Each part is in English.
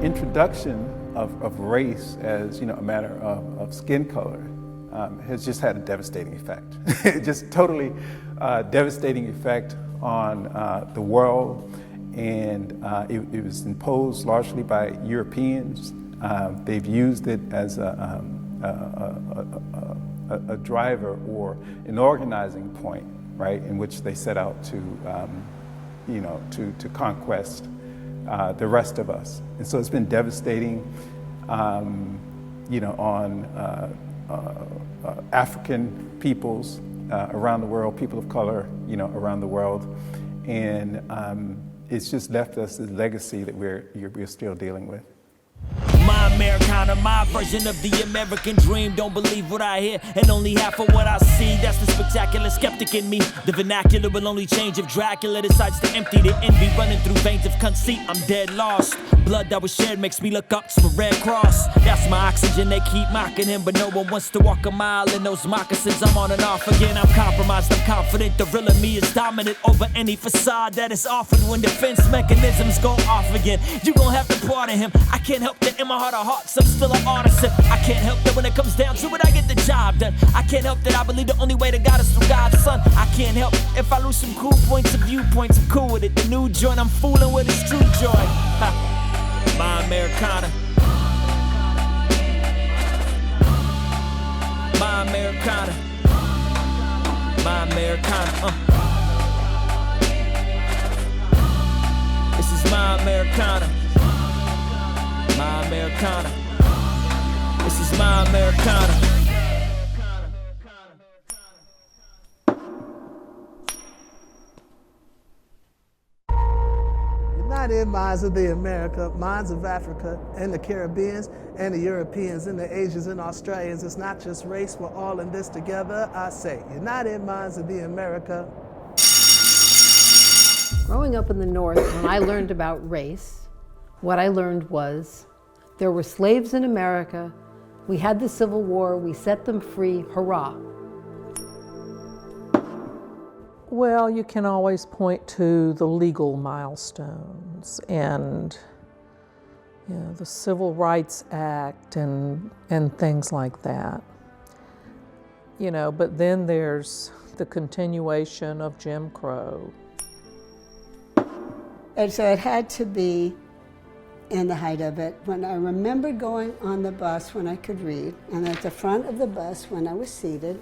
introduction of race as a matter of skin color has just had a devastating effect. Just totally devastating effect on the world, and it was imposed largely by Europeans. They've used it as a driver or an organizing point, right, in which they set out to conquest the rest of us. And so it's been devastating, on African peoples around the world, people of color, around the world, and it's just left us a legacy that we're still dealing with. My Americana, my version of the American dream. Don't believe what I hear and only half of what I see. That's the spectacular skeptic in me. The vernacular will only change if Dracula decides to empty the envy running through veins of conceit. I'm dead lost. Blood that was shared makes me look up to the Red Cross. That's my oxygen, they keep mocking him, but no one wants to walk a mile in those moccasins. I'm on and off again, I'm compromised, I'm confident. The real of me is dominant over any facade that is offered. When defense mechanisms go off again, you gon' have to pardon him. I can't help that in my heart of hearts, I'm still an artisan. I can't help that when it comes down to it, I get the job done. I can't help that I believe the only way to God is through God's son. I can't help if I lose some cool points of viewpoints, I'm cool with it. The new joint I'm fooling with is true joy. Ha. My Americana. My Americana. My Americana. This is my Americana. My Americana. This is my Americana. United minds of the America, minds of Africa, and the Caribbeans, and the Europeans, and the Asians, and Australians. It's not just race, we're all in this together. I say, united minds of the America. Growing up in the North, when I learned about race, what I learned was there were slaves in America, we had the Civil War, we set them free, hurrah. Well, you can always point to the legal milestones and the Civil Rights Act and things like that. But then there's the continuation of Jim Crow. And so it had to be in the height of it. When I remember going on the bus when I could read, and at the front of the bus when I was seated,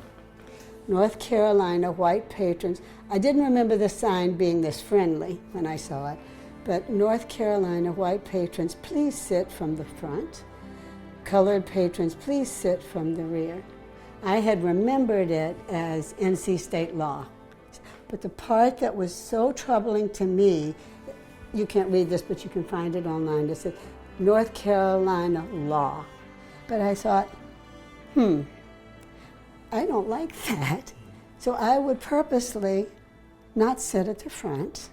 North Carolina white patrons. I didn't remember the sign being this friendly when I saw it, but North Carolina white patrons, please sit from the front. Colored patrons, please sit from the rear. I had remembered it as NC state law. But the part that was so troubling to me, you can't read this, but you can find it online. It said North Carolina law. But I thought, I don't like that. So I would purposely not sit at the front.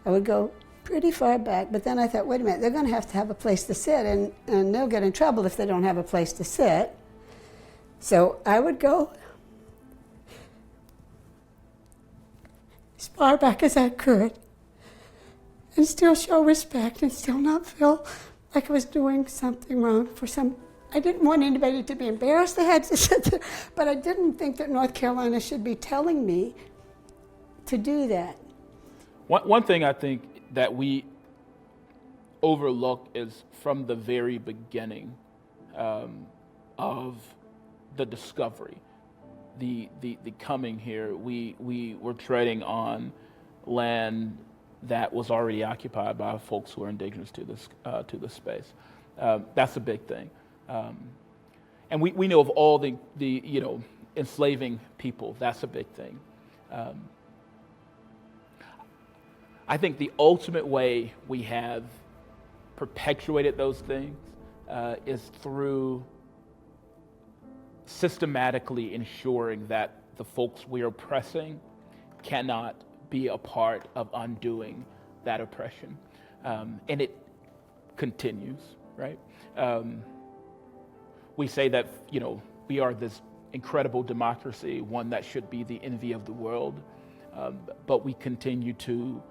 I would go pretty far back, but then I thought, wait a minute, they're going to have a place to sit, and they'll get in trouble if they don't have a place to sit. So I would go as far back as I could and still show respect and still not feel like I was doing something wrong I didn't want anybody to be embarrassed. They had to sit there, but I didn't think that North Carolina should be telling me to do that. One thing I think that we overlook is from the very beginning of the discovery, the coming here, we were treading on land that was already occupied by folks who are indigenous to this space. That's a big thing. And we know of all the enslaving people. That's a big thing. I think the ultimate way we have perpetuated those things is through systematically ensuring that the folks we are oppressing cannot be a part of undoing that oppression. And it continues, right? We say that, we are this incredible democracy, one that should be the envy of the world, but we continue to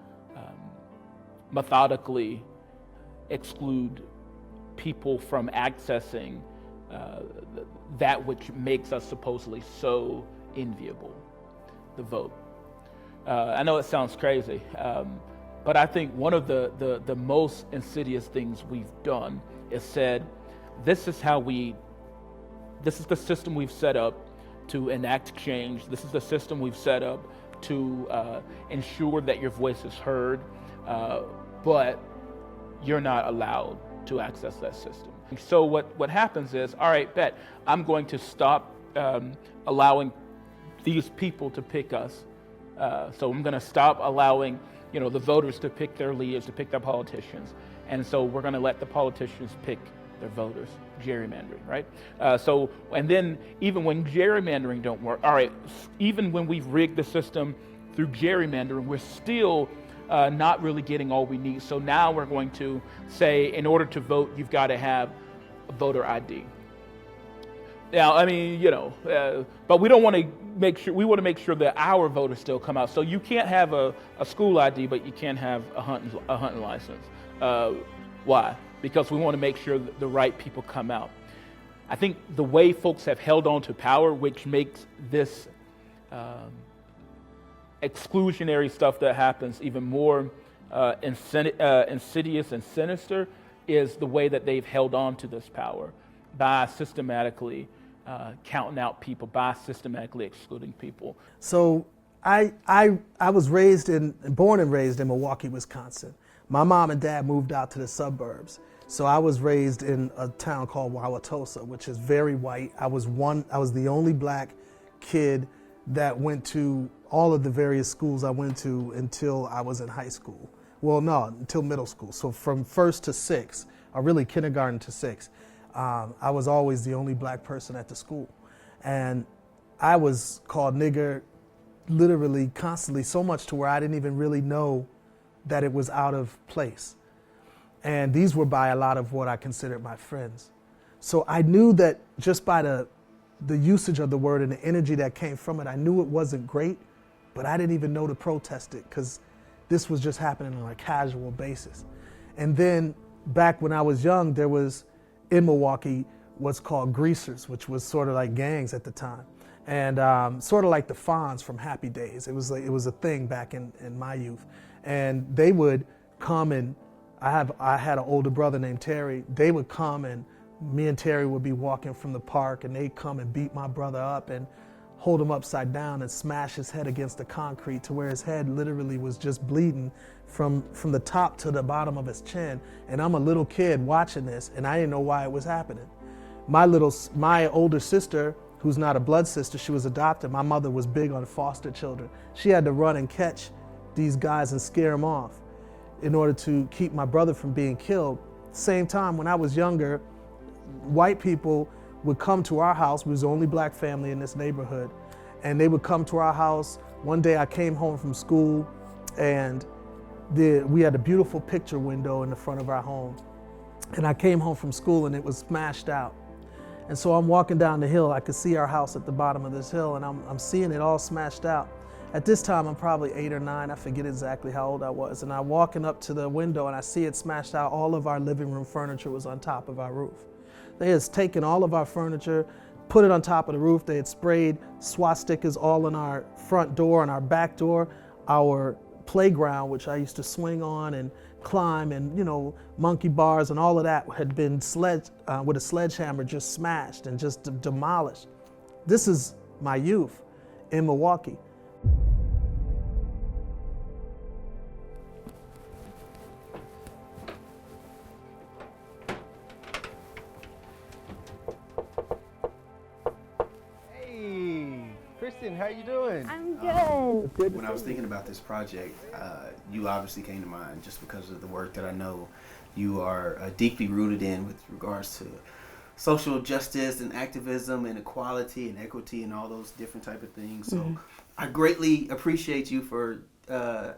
methodically exclude people from accessing that which makes us supposedly so enviable, the vote. I know it sounds crazy, but I think one of the most insidious things we've done is said, this is the system we've set up to enact change. This is the system we've set up to ensure that your voice is heard, but you're not allowed to access that system. So what happens is, all right, bet, I'm going to stop allowing these people to pick us. So I'm going to stop allowing, the voters to pick their leaders, to pick their politicians. And so we're going to let the politicians pick their voters, gerrymandering, right? And then even when gerrymandering don't work, all right, even when we've rigged the system through gerrymandering, we're still not really getting all we need. So now we're going to say, in order to vote, you've got to have a voter ID. Now, I mean, but we don't want to we want to make sure that our voters still come out. So you can't have a school ID, but you can have a hunting license. Why? Because we want to make sure that the right people come out. I think the way folks have held on to power, which makes this exclusionary stuff that happens even more insidious and sinister, is the way that they've held on to this power by systematically counting out people, by systematically excluding people. So I was born and raised in Milwaukee, Wisconsin. My mom and dad moved out to the suburbs. So I was raised in a town called Wauwatosa, which is very white. I was the only black kid that went to all of the various schools I went to until I was in high school. Well, no, until middle school. So from first to sixth, or really kindergarten to sixth, I was always the only black person at the school. And I was called nigger literally constantly, so much to where I didn't even really know that it was out of place. And these were by a lot of what I considered my friends. So I knew that just by the usage of the word and the energy that came from it, I knew it wasn't great, but I didn't even know to protest it because this was just happening on a casual basis. And then back when I was young, there was in Milwaukee what's called greasers, which was sort of like gangs at the time. And sort of like the Fonz from Happy Days. It was a thing back in my youth. And they would come, and I had an older brother named Terry. They would come, and me and Terry would be walking from the park, and they'd come and beat my brother up and hold him upside down and smash his head against the concrete to where his head literally was just bleeding from the top to the bottom of his chin. And I'm a little kid watching this, and I didn't know why it was happening. My older sister, who's not a blood sister, she was adopted. My mother was big on foster children. She had to run and catch these guys and scare them off in order to keep my brother from being killed. Same time, when I was younger, white people would come to our house. We was the only black family in this neighborhood. And they would come to our house. One day I came home from school, and we had a beautiful picture window in the front of our home. And I came home from school, and it was smashed out. And so I'm walking down the hill. I could see our house at the bottom of this hill, and I'm seeing it all smashed out. At this time, I'm probably 8 or 9. I forget exactly how old I was. And I'm walking up to the window, and I see it smashed out. All of our living room furniture was on top of our roof. They had taken all of our furniture, put it on top of the roof. They had sprayed swastikas all on our front door and our back door. Our playground, which I used to swing on and climb, and monkey bars and all of that, had been with a sledgehammer just smashed and just demolished. This is my youth in Milwaukee. Kristen, how you doing? I'm good. When I was thinking about this project, you obviously came to mind just because of the work that I know you are deeply rooted in with regards to social justice and activism and equality and equity and all those different type of things. So I greatly appreciate you for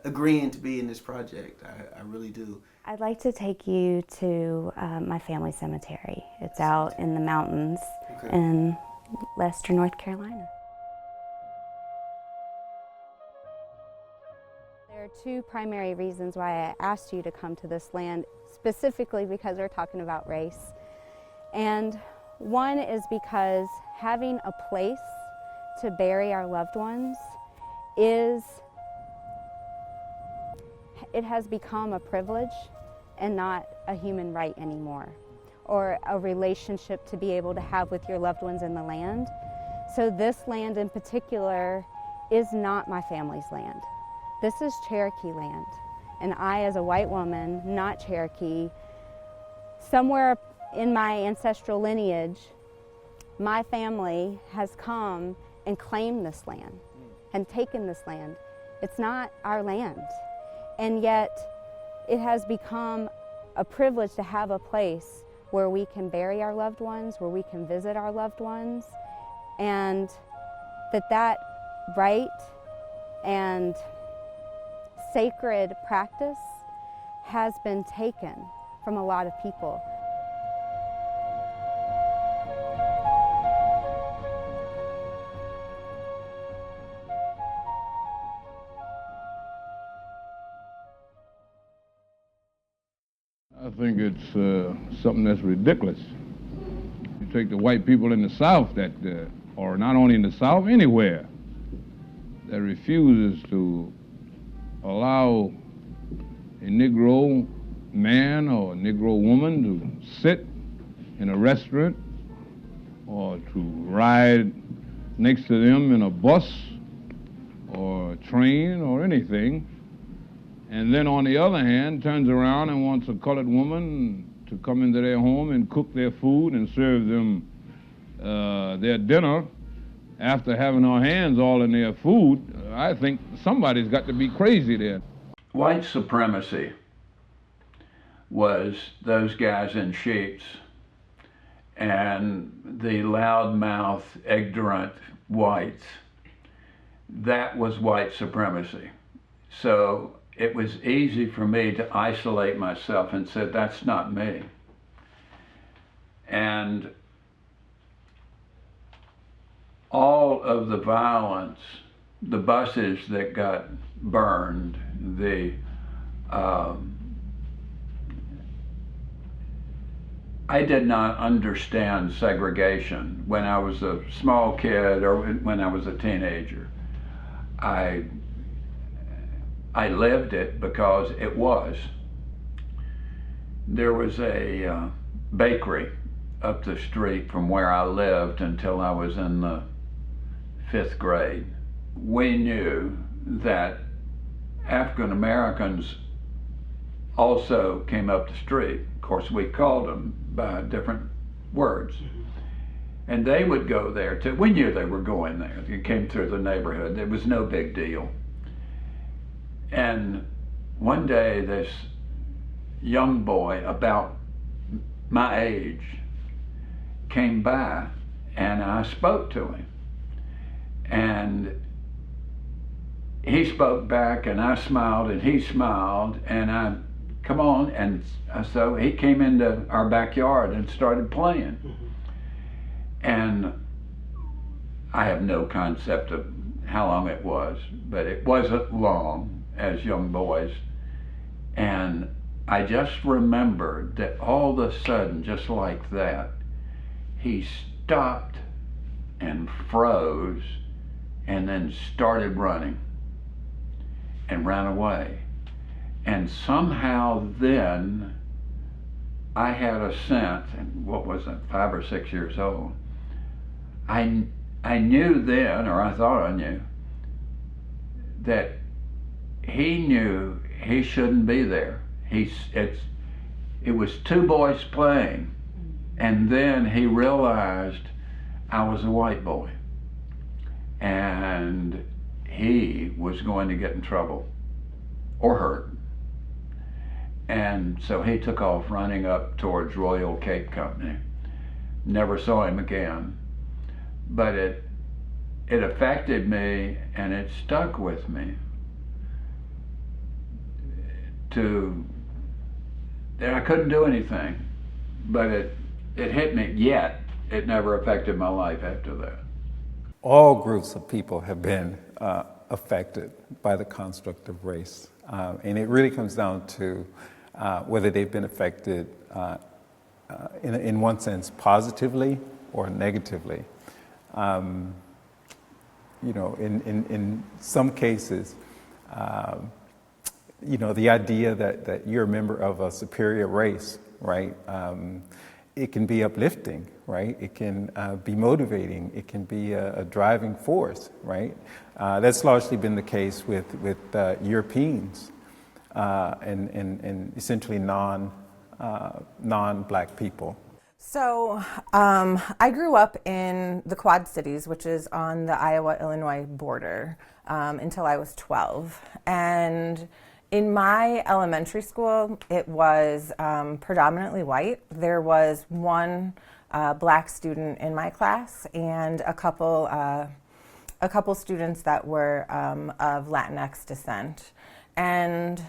agreeing to be in this project. I really do. I'd like to take you to my family cemetery. It's out in the mountains in Lester, North Carolina. There are are two primary reasons why I asked you to come to this land, specifically because we're talking about race. And one is because having a place to bury our loved ones it has become a privilege and not a human right anymore, or a relationship to be able to have with your loved ones in the land. So this land in particular is not my family's land. This is Cherokee land. And I, as a white woman, not Cherokee, somewhere in my ancestral lineage, my family has come and claimed this land and taken this land. It's not our land. And yet it has become a privilege to have a place where we can bury our loved ones, where we can visit our loved ones, and that right and sacred practice has been taken from a lot of people. I think it's something that's ridiculous. You take the white people in the South that, or not only in the South, anywhere, that refuses to allow a Negro man or a Negro woman to sit in a restaurant or to ride next to them in a bus or a train or anything. And then on the other hand, turns around and wants a colored woman to come into their home and cook their food and serve them their dinner after having our hands all in their food. I think somebody's got to be crazy there. White supremacy was those guys in sheets and the loudmouth, ignorant whites. That was white supremacy. So it was easy for me to isolate myself and say, that's not me. And all of the violence, the buses that got burned, I did not understand segregation when I was a small kid or when I was a teenager. I lived it because it was. There was a bakery up the street from where I lived until I was in the 5th grade. We knew that African Americans also came up the street. Of course, we called them by different words. And they would go there too. We knew they were going there. They came through the neighborhood. It was no big deal. And one day this young boy about my age came by and I spoke to him. And he spoke back and I smiled and he smiled and I, come on. And so he came into our backyard and started playing. And I have no concept of how long it was, but it wasn't long as young boys. And I just remembered that all of a sudden, just like that, he stopped and froze and then started running and ran away. And somehow then I had a sense, and what was it, 5 or 6 years old, I knew then, or I thought I knew, that he knew he shouldn't be there. It was two boys playing, and then he realized I was a white boy, and he was going to get in trouble or hurt. And so he took off running up towards Royal Cake Company. Never saw him again. But it affected me and it stuck with me that I couldn't do anything, but it hit me, yet it never affected my life after that. All groups of people have been affected by the construct of race. And it really comes down to whether they've been affected in one sense positively or negatively. You know, in some cases, you know, the idea that you're a member of a superior race, right? It can be uplifting, right? It can be motivating. It can be a driving force, right? That's largely been the case with Europeans and essentially non-Black people. So I grew up in the Quad Cities, which is on the Iowa-Illinois border, until I was 12. And in my elementary school, it was predominantly white. There was one Black student in my class and a couple students that were of Latinx descent. And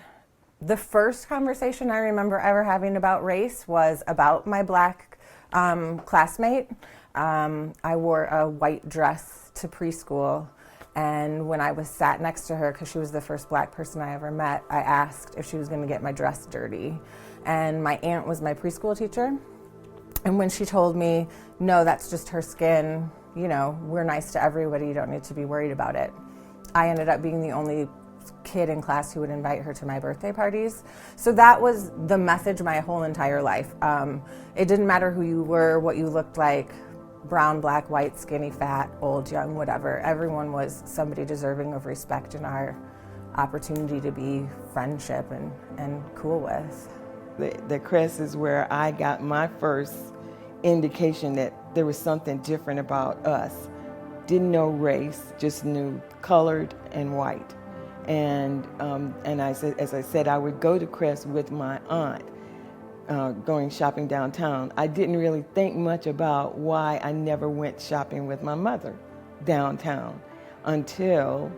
the first conversation I remember ever having about race was about my Black classmate. I wore a white dress to preschool, and when I was sat next to her, because she was the first Black person I ever met, I asked if she was going to get my dress dirty. And my aunt was my preschool teacher, and when she told me, no, that's just her skin, you know, we're nice to everybody, you don't need to be worried about it, I ended up being the only kid in class who would invite her to my birthday parties. So that was the message my whole entire life. It didn't matter who you were, what you looked like, brown, black, white, skinny, fat, old, young, whatever. Everyone was somebody deserving of respect and our opportunity to be friendship and cool with. The crest is where I got my first indication that there was something different about us. Didn't know race, just knew colored and white. And I said, as I said, I would go to Crest with my aunt, going shopping downtown. I didn't really think much about why I never went shopping with my mother downtown until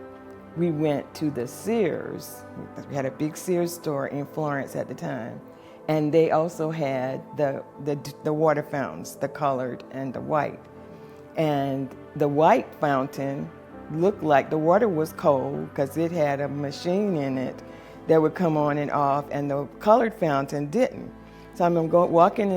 we went to the Sears. We had a big Sears store in Florence at the time, and they also had the water fountains, the colored and the white. And the white fountain looked like the water was cold because it had a machine in it that would come on and off, and the colored fountain didn't. So I'm walking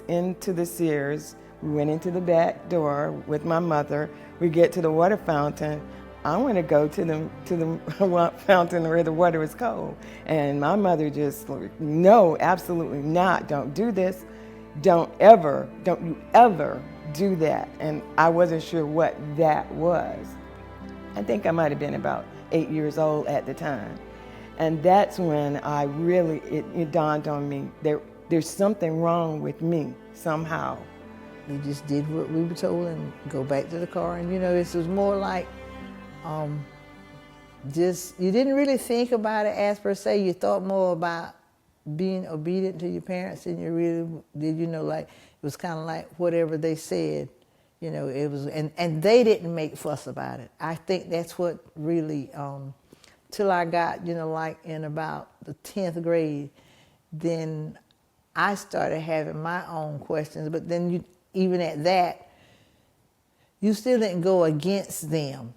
into the Sears. We went into the back door with my mother. We get to the water fountain. I want to go to the fountain where the water was cold. And my mother just, no, absolutely not. Don't do this. Don't you ever do that. And I wasn't sure what that was. I think I might have been about 8 years old at the time. And that's when I really, it dawned on me, there's something wrong with me somehow. We just did what we were told and go back to the car. And you know, this was more like, you didn't really think about it as per se. You thought more about being obedient to your parents than you really did, you know, like, it was kind of like whatever they said. You know, it was, and they didn't make fuss about it. I think that's what really, till I got, you know, like in about the 10th grade, then I started having my own questions. But then even at that, you still didn't go against them.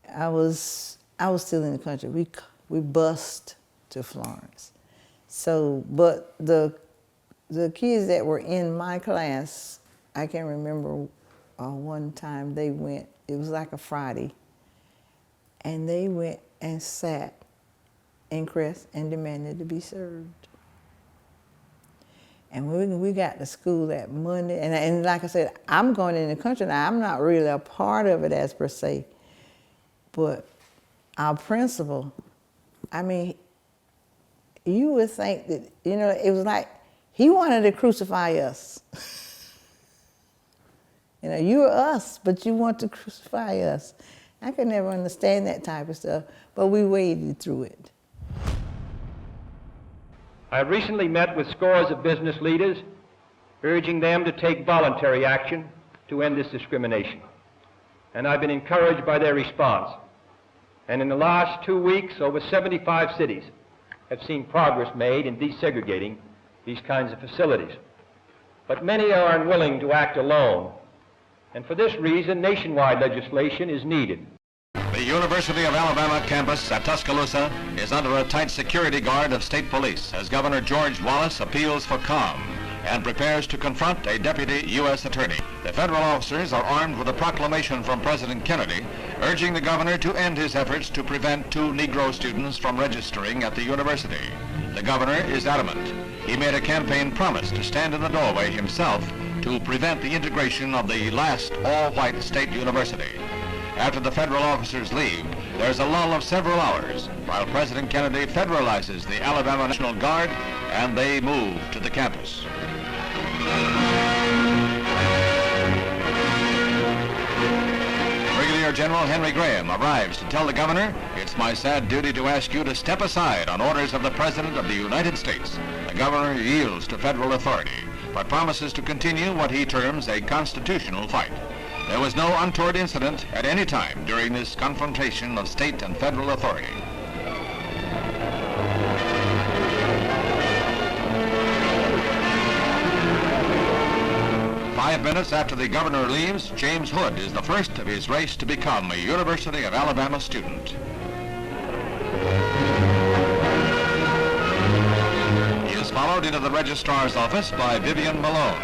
I was still in the country. We bused to Florence. So, but the kids that were in my class, I can remember one time they went, it was like a Friday, and they went and sat in Crest and demanded to be served. And when we got to school that Monday, and like I said, I'm going in the country now, I'm not really a part of it as per se, but our principal, I mean, you would think that, you know, it was like he wanted to crucify us. You know, you're us, but you want to crucify us. I could never understand that type of stuff, but we waded through it. I recently met with scores of business leaders, urging them to take voluntary action to end this discrimination. And I've been encouraged by their response. And in the last 2 weeks, over 75 cities have seen progress made in desegregating these kinds of facilities. But many are unwilling to act alone. And for this reason, nationwide legislation is needed. The University of Alabama campus at Tuscaloosa is under a tight security guard of state police as Governor George Wallace appeals for calm and prepares to confront a deputy U.S. attorney. The federal officers are armed with a proclamation from President Kennedy urging the governor to end his efforts to prevent 2 Negro students from registering at the university. The governor is adamant. He made a campaign promise to stand in the doorway himself to prevent the integration of the last all-white state university. After the federal officers leave, there's a lull of several hours while President Kennedy federalizes the Alabama National Guard and they move to the campus. Brigadier General Henry Graham arrives to tell the governor, "It's my sad duty to ask you to step aside on orders of the President of the United States." The governor yields to federal authority, but promises to continue what he terms a constitutional fight. There was no untoward incident at any time during this confrontation of state and federal authority. Five minutes after the governor leaves, James Hood is the first of his race to become a University of Alabama student. He is followed into the registrar's office by Vivian Malone.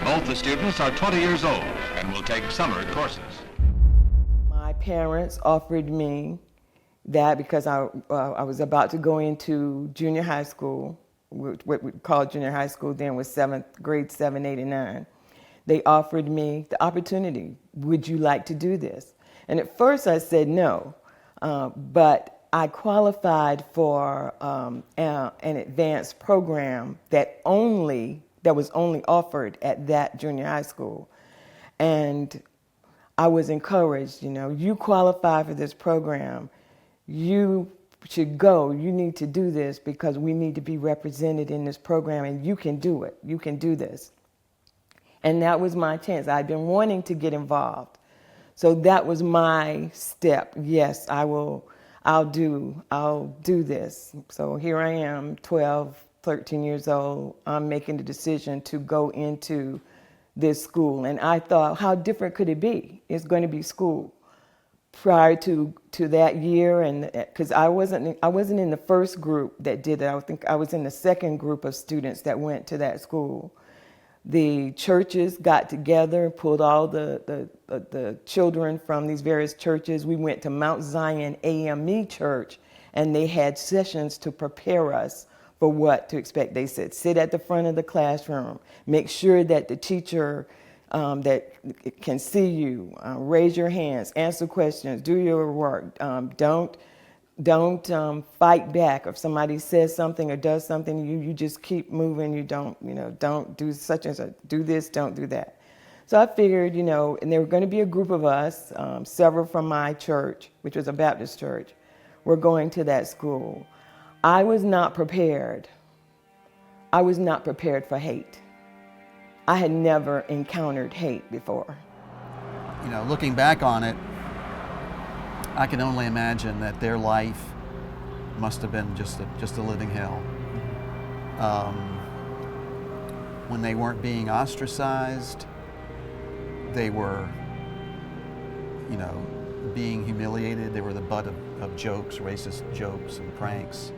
Both the students are 20 years old and will take summer courses. My parents offered me that because I was about to go into junior high school, what we called junior high school then was grade 7, 8, and 9. They offered me the opportunity. Would you like to do this? And at first I said no, but I qualified for an advanced program that was only offered at that junior high school. And I was encouraged, you qualify for this program, you should go, you need to do this because we need to be represented in this program and you can do it, you can do this. And that was my chance. I'd been wanting to get involved. So that was my step. Yes, I'll do this. So here I am, 12, 13 years old. I'm making the decision to go into this school. And I thought, how different could it be? It's going to be school. Prior to that year, and because I wasn't in the first group that did it. I think I was in the second group of students that went to that school. The churches got together, pulled all the children from these various churches. We went to Mount Zion AME Church, and they had sessions to prepare us for what to expect. They said, sit at the front of the classroom, make sure that the teacher that can see you, raise your hands, answer questions, do your work, don't fight back. If somebody says something or does something, you just keep moving. You don't do such and such, do this, don't do that. So I figured, and there were going to be a group of us, several from my church, which was a Baptist church, were going to that school. I was not prepared. I was not prepared for hate. I had never encountered hate before. Looking back on it, I can only imagine that their life must have been just a living hell. When they weren't being ostracized, they were, being humiliated. They were the butt of jokes, racist jokes and pranks.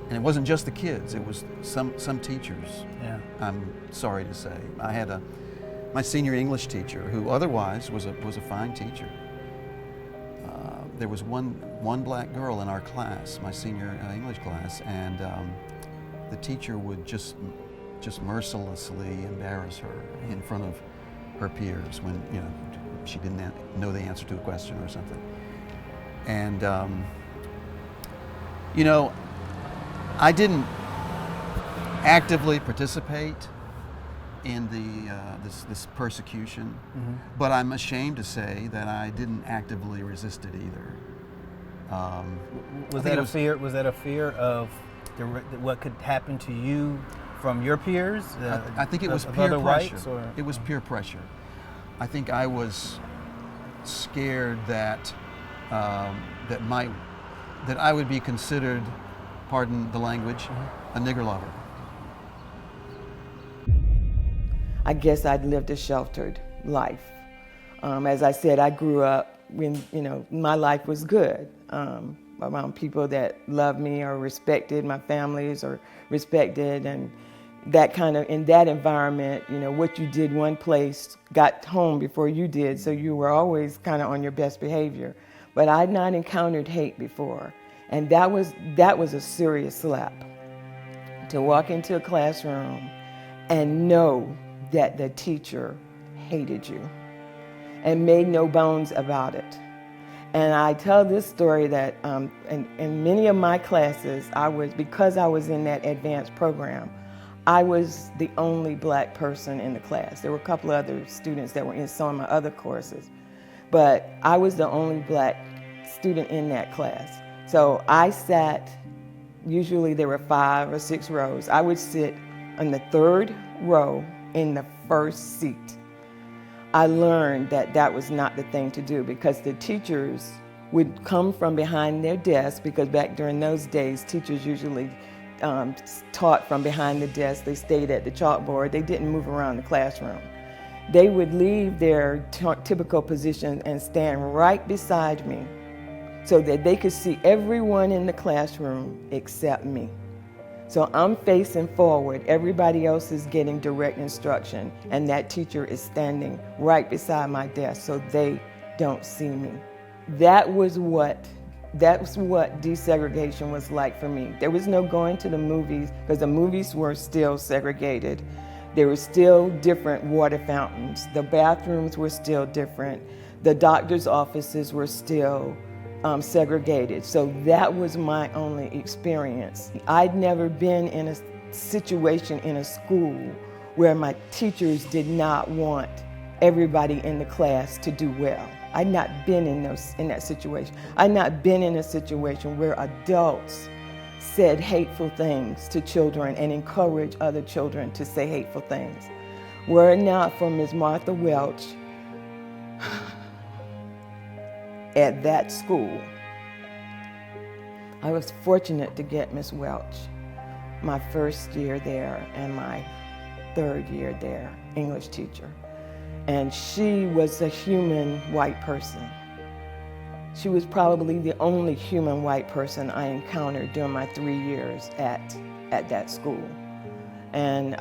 And it wasn't just the kids, it was some teachers. Yeah. I'm sorry to say. I had my senior English teacher, who otherwise was a fine teacher. There was one black girl in our class, my senior English class, and the teacher would just mercilessly embarrass her in front of her peers when she didn't know the answer to a question or something. And I didn't actively participate in this persecution, but I'm ashamed to say that I didn't actively resist it either. Was that a fear of what could happen to you from your peers? I think it was peer pressure. It was peer pressure. I think I was scared that that I would be considered, pardon the language, a nigger lover. I guess I'd lived a sheltered life. As I said, I grew up when, my life was good, around people that loved me or respected, my families or respected, and that kind of, in that environment, what you did one place got home before you did, so you were always kind of on your best behavior. But I'd not encountered hate before, and that was a serious slap. To walk into a classroom and know that the teacher hated you and made no bones about it. And I tell this story that in many of my classes, because I was in that advanced program, I was the only black person in the class. There were a couple of other students that were in some of my other courses, but I was the only black student in that class. So I sat, usually there were 5 or 6 rows. I would sit on the 3rd row in the first seat. I learned that that was not the thing to do, because the teachers would come from behind their desk, because back during those days, teachers usually taught from behind the desk. They stayed at the chalkboard. They didn't move around the classroom. They would leave their typical position and stand right beside me so that they could see everyone in the classroom except me. So I'm facing forward, everybody else is getting direct instruction, and that teacher is standing right beside my desk so they don't see me. That was what desegregation was like for me. There was no going to the movies, because the movies were still segregated. There were still different water fountains. The bathrooms were still different. The doctor's offices were still segregated. So that was my only experience. I'd never been in a situation in a school where my teachers did not want everybody in the class to do well. I'd not been in that situation. I'd not been in a situation where adults said hateful things to children and encouraged other children to say hateful things. Were it not for Ms. Martha Welch at that school, I was fortunate to get Ms. Welch my first year there and my 3rd year there, English teacher. And she was a human white person. She was probably the only human white person I encountered during my 3 years at that school. And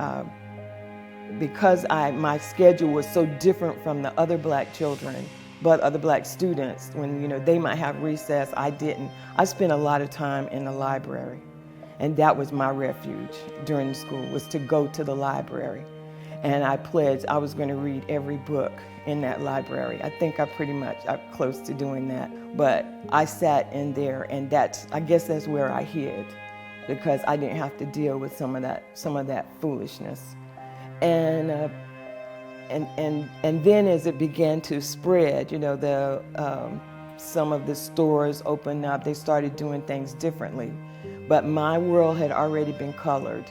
because my schedule was so different from the other black children, but other black students, when they might have recess, I didn't. I spent a lot of time in the library, and that was my refuge during the school, was to go to the library. And I pledged I was going to read every book in that library. I think I'm close to doing that. But I sat in there, and I guess that's where I hid, because I didn't have to deal with some of that foolishness. And then as it began to spread, some of the stores opened up. They started doing things differently. But my world had already been colored.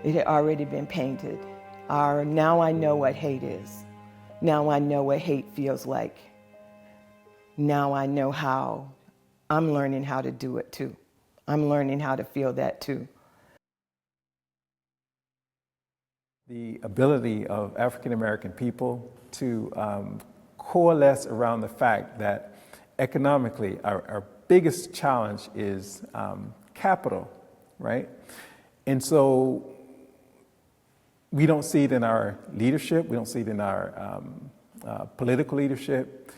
It had already been painted. Now I know what hate is. Now I know what hate feels like. Now I know how. I'm learning how to do it too. I'm learning how to feel that too. The ability of African American people to coalesce around the fact that economically our biggest challenge is capital, right? And so we don't see it in our leadership. We don't see it in our political leadership.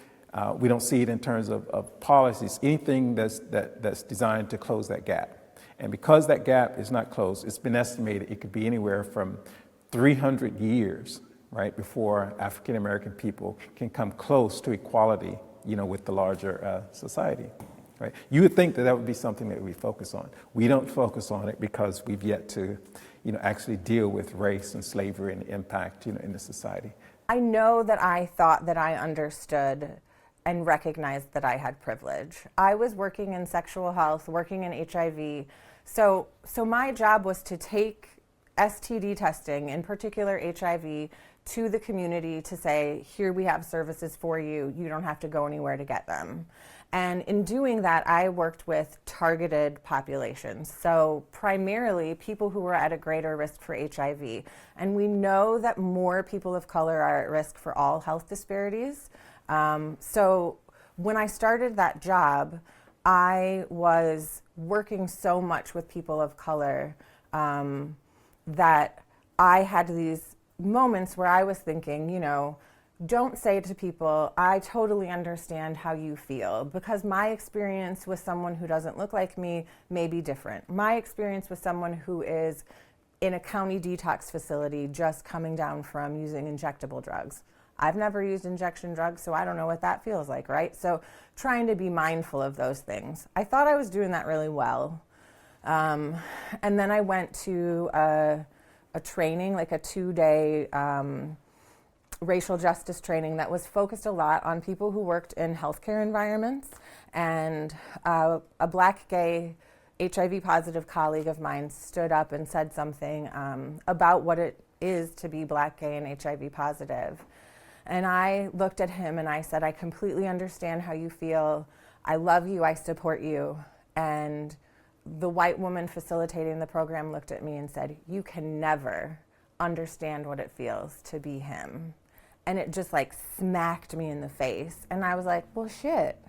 We don't see it in terms of policies, anything that's designed to close that gap. And because that gap is not closed, it's been estimated it could be anywhere from 300 years, right, before African American people can come close to equality, with the larger society, right? You would think that would be something that we focus on. We don't focus on it because we've yet to, actually deal with race and slavery and the impact, in the society. I know that I thought that I understood and recognized that I had privilege. I was working in sexual health, working in HIV, so my job was to take STD testing, in particular HIV, to the community to say, here we have services for you, you don't have to go anywhere to get them. And in doing that, I worked with targeted populations. So primarily people who were at a greater risk for HIV. And we know that more people of color are at risk for all health disparities. So when I started that job, I was working so much with people of color that I had these moments where I was thinking, you know, don't say to people, I totally understand how you feel, because my experience with someone who doesn't look like me may be different. My experience with someone who is in a county detox facility just coming down from using injectable drugs. I've never used injection drugs, so I don't know what that feels like, right? So trying to be mindful of those things. I thought I was doing that really well. And then I went to a training, like a 2-day racial justice training that was focused a lot on people who worked in healthcare environments. And a black gay HIV positive colleague of mine stood up and said something about what it is to be black, gay, and HIV positive. And I looked at him and I said, I completely understand how you feel. I love you, I support you. And the white woman facilitating the program looked at me and said, you can never understand what it feels to be him. And it just like smacked me in the face. And I was like, well, shit,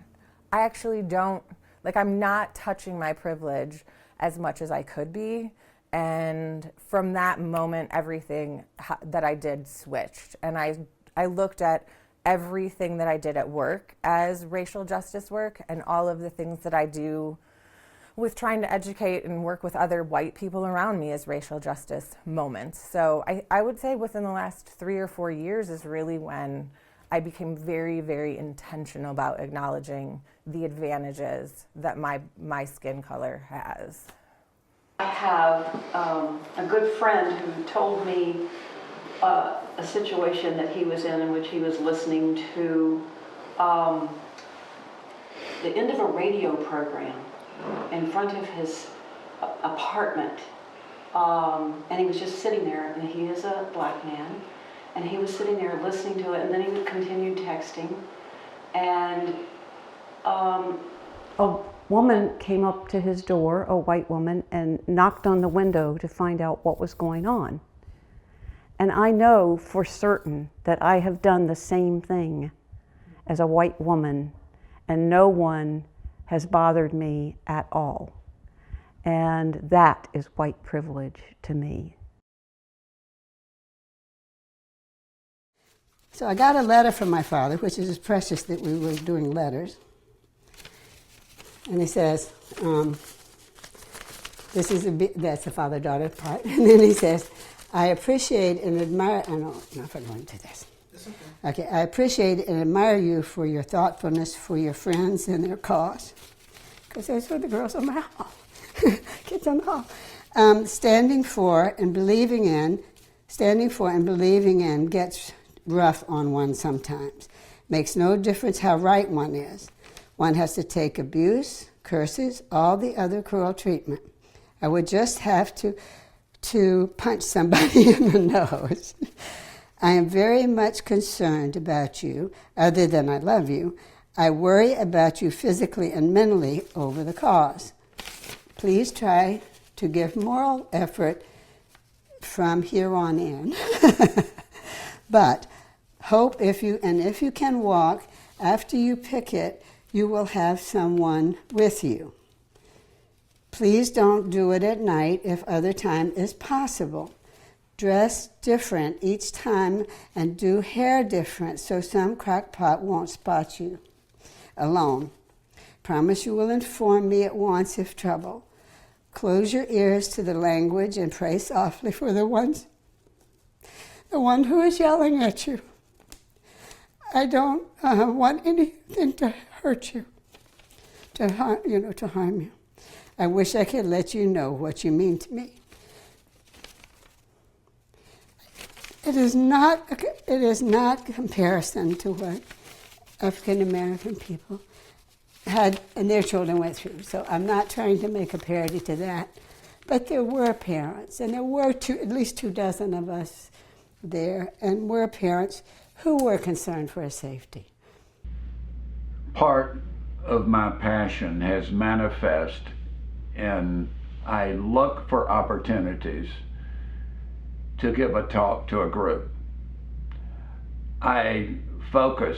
I actually don't, like, I'm not touching my privilege as much as I could be. And from that moment, everything that I did switched. And I looked at everything that I did at work as racial justice work, and all of the things that I do with trying to educate and work with other white people around me as racial justice moments. So I would say within the last 3 or 4 years is really when I became very, very intentional about acknowledging the advantages that my skin color has. I have a good friend who told me a situation that he was in which he was listening to the end of a radio program in front of his apartment, and he was just sitting there, and he is a black man, and he was sitting there listening to it, and then he would continue texting, and a woman came up to his door, a white woman, and knocked on the window to find out what was going on. And I know for certain that I have done the same thing as a white woman, and no one has bothered me at all. And that is white privilege to me. So I got a letter from my father, which is precious that we were doing letters. And he says, that's the father-daughter part. And then he says, I appreciate and admire, I don't know if I'm going to do this. Okay, I appreciate and admire you for your thoughtfulness for your friends and their cause. Because those are the girls on my hall, kids on the hall. Standing for and believing in gets rough on one sometimes. Makes no difference how right one is. One has to take abuse, curses, all the other cruel treatment. I would just have to punch somebody in the nose. I am very much concerned about you, other than I love you. I worry about you physically and mentally over the cause. Please try to give moral effort from here on in. But hope if you can walk, after you picket, you will have someone with you. Please don't do it at night if other time is possible. Dress different each time and do hair different so some crackpot won't spot you alone. Promise you will inform me at once if trouble. Close your ears to the language and pray softly for the one who is yelling at you. I don't want anything to hurt you, to harm you. I wish I could let you know what you mean to me. It is not comparison to what African American people had and their children went through. So I'm not trying to make a parody to that. But there were parents, and there were at least 24 of us there, and were parents who were concerned for his safety. Part of my passion has manifest in I look for opportunities to give a talk to a group. I focus